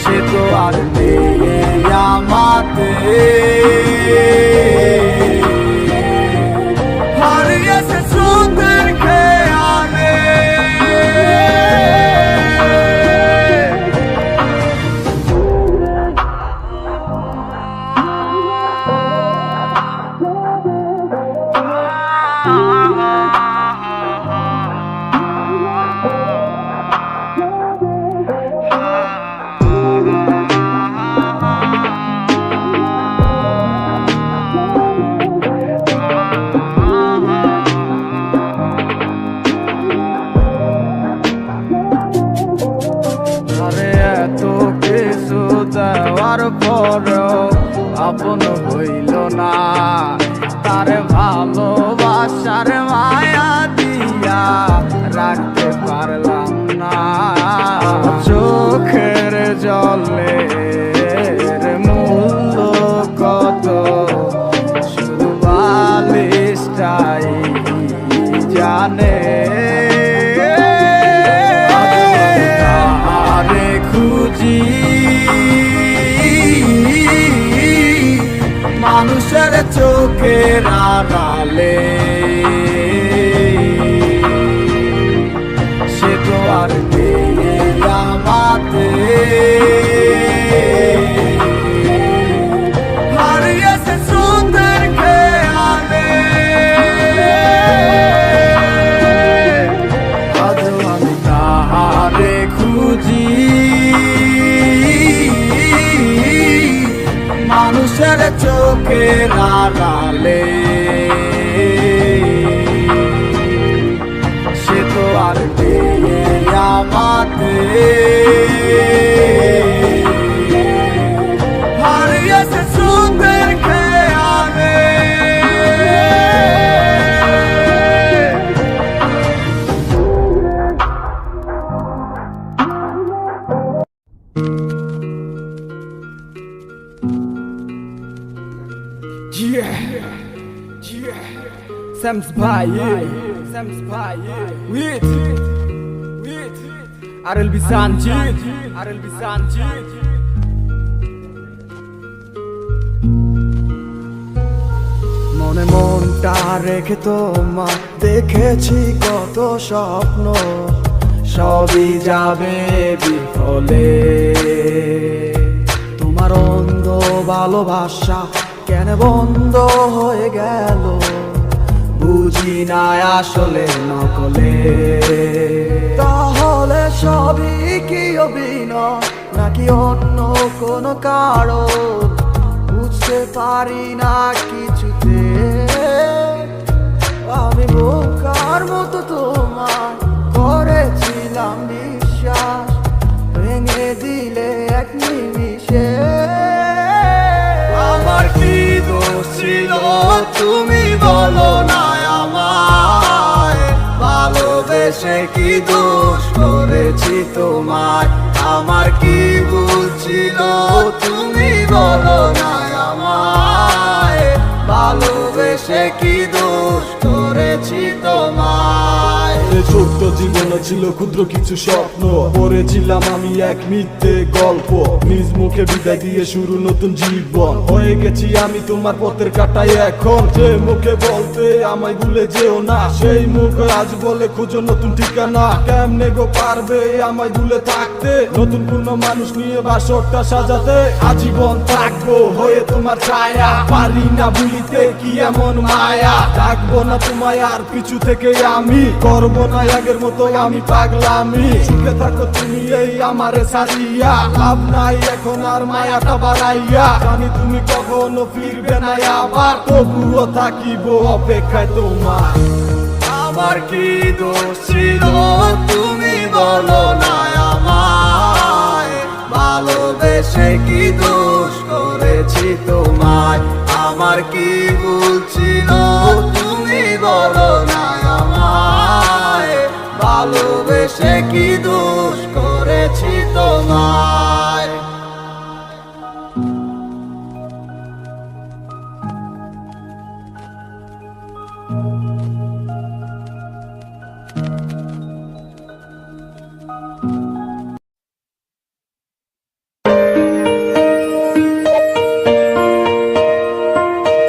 [SPEAKER 6] সে তো আর নেই আমাদের। হারিয়েছে স্রোতের খেয়ালে।
[SPEAKER 2] জানে আরে খুঁজি মানুষের চোখের আড়ালে সে তো আর আমাতে হারিয়েছে স্রোতের খেয়ালে আজও আমি তাহারে খুঁজি মানুষের চোখের আড়ালে সে তো আর আমাতে হারিয়েছে স্রোতের খেয়ালে
[SPEAKER 6] Sam's Baye, with RLB Sanjit,
[SPEAKER 2] মনে মনটা রেখে তোমার দেখেছি কত স্বপ্ন সবই যাবে বিফলে তোমার অন্ধ ভালোবাসা কেন বন্ধ হয়ে গেল বুঝি না আসলে নকলে তাহলে সবই কি অভিনয় নাকি অন্য কোনো কারণ বুঝতে পারি না কিছুতে আমি বোকার মতো তোমার করেছিলাম বিশ্বাস ভেঙে দিলে এক নিমিষে আমার কি দোষ ছিল তুমি বলো না আমায় ভালোবেসে কি দোষ করেছি তোমায় আমার কি ভুল ছিল তুমি বলো না আমায় ভালোবেসে কি দোষ করেছি তোমায়
[SPEAKER 3] ছোট্ট জীবনে ছিল ক্ষুদ্র কিছু স্বপ্ন পড়েছিলাম আমি এক মিথ্যে গল্প নিজ মুখে বিদায় দিয়ে শুরু নতুন জীবন হয়ে গেছি আমি তোমার পথের কাটাই এখন যে মুখে বলতে আমায় ভুলে যেও না সেই মুখ আজ বলে খুঁজো নতুন ঠিকানা কেমনে গো পারবে আমায় ভুলে থাকতে নতুন কোনো মানুষ নিয়ে বাসরটা সাজাতে আজীবন থাকবো হয়ে তোমার ছায়া পারি না ভুলিতে কি এমন মায়া থাকবো না তোমায় আর পিছু থেকে আমি করবো না আগের মতো আমি পাগলামি সুখে থাকো তুমি এই আমারে সারিয়া লাভ নাই এখন আর মায়াটা বাড়াইয়া জানি তুমি কখনো ফিরবে না আবার তবুও থাকিব অপেক্ষায় তোমার
[SPEAKER 2] আমার কি দোষ ছিল তুমি বলো না আমায় ভালোবেসে কি দোষ করেছি তোমায় আমার কি ভুল ছিল তুমি বলো না আমায় ভালোবেসে কি দোষ করেছি তোমায়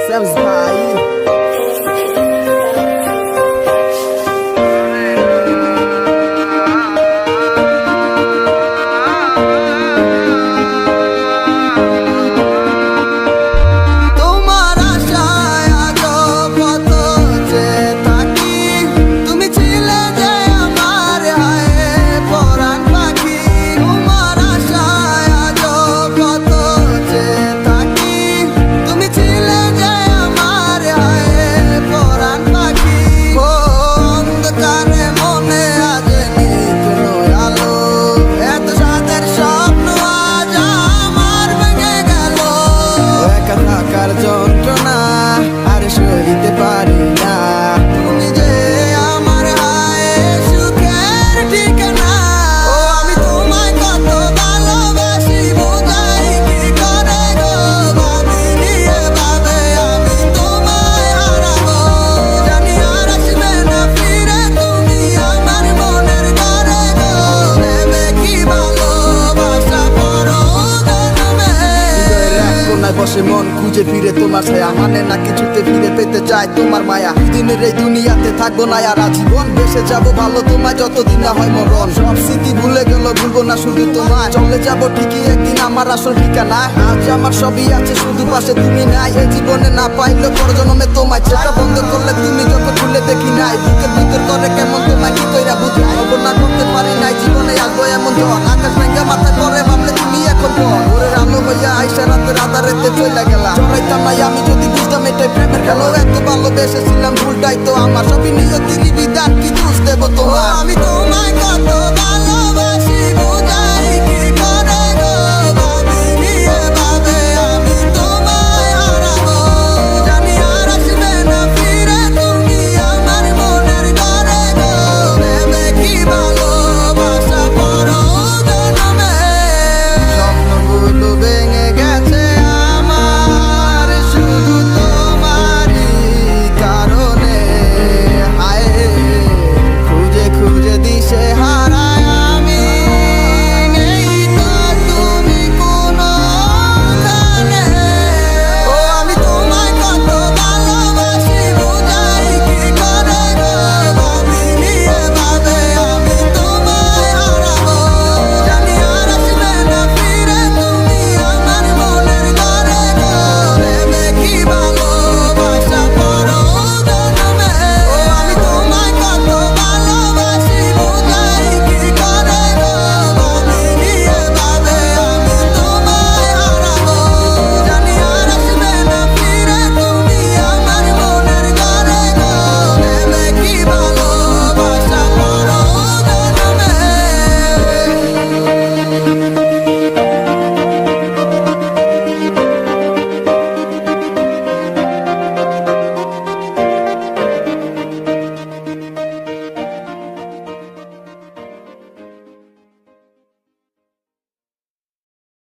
[SPEAKER 2] Sam's Baye
[SPEAKER 1] তোমার ছায়া মানে না কিছুতে ফিরে পেতে চাই তোমার মায়া দিনের এই দুনিয়াতে থাকবো না আর আজীবন বেসে যাবো ভালো তোমায় যতদিন না হয় মরণ সব স্মৃতি ভুলে গেল ভুলবো না শুধু তোমায় চলে যাবো ঠিকই একদিন আমার আসল ঠিকানা আজ আমার সবই আছে শুধু পাশে তুমি নাই এই জীবনে না পাইলে পর জন্মে তোমায় চোখটা বন্ধ করলে তুমি যত খুলে দেখি নাই বুকের ভিতর করে কেমন তোমায় কি কইরা বুঝি খবর না করতে পারি নাই জীবনে আসবো এমন ঝড় আকাশ ভেঙে মাথায় পরে ভাবলে তুমি এখন পর ভোরের আলো হইয়া আইসা রাতের আধারেতে চলে গেলাম চড়াইতাম নাই আমি যদি বুঝতাম এটাই প্রেমের খেলো এত ভালোবেসেছিলাম ভুলটাই তো আমার সবই নিয়তির বিধান কি দোষ দেবো তোমার আমি তো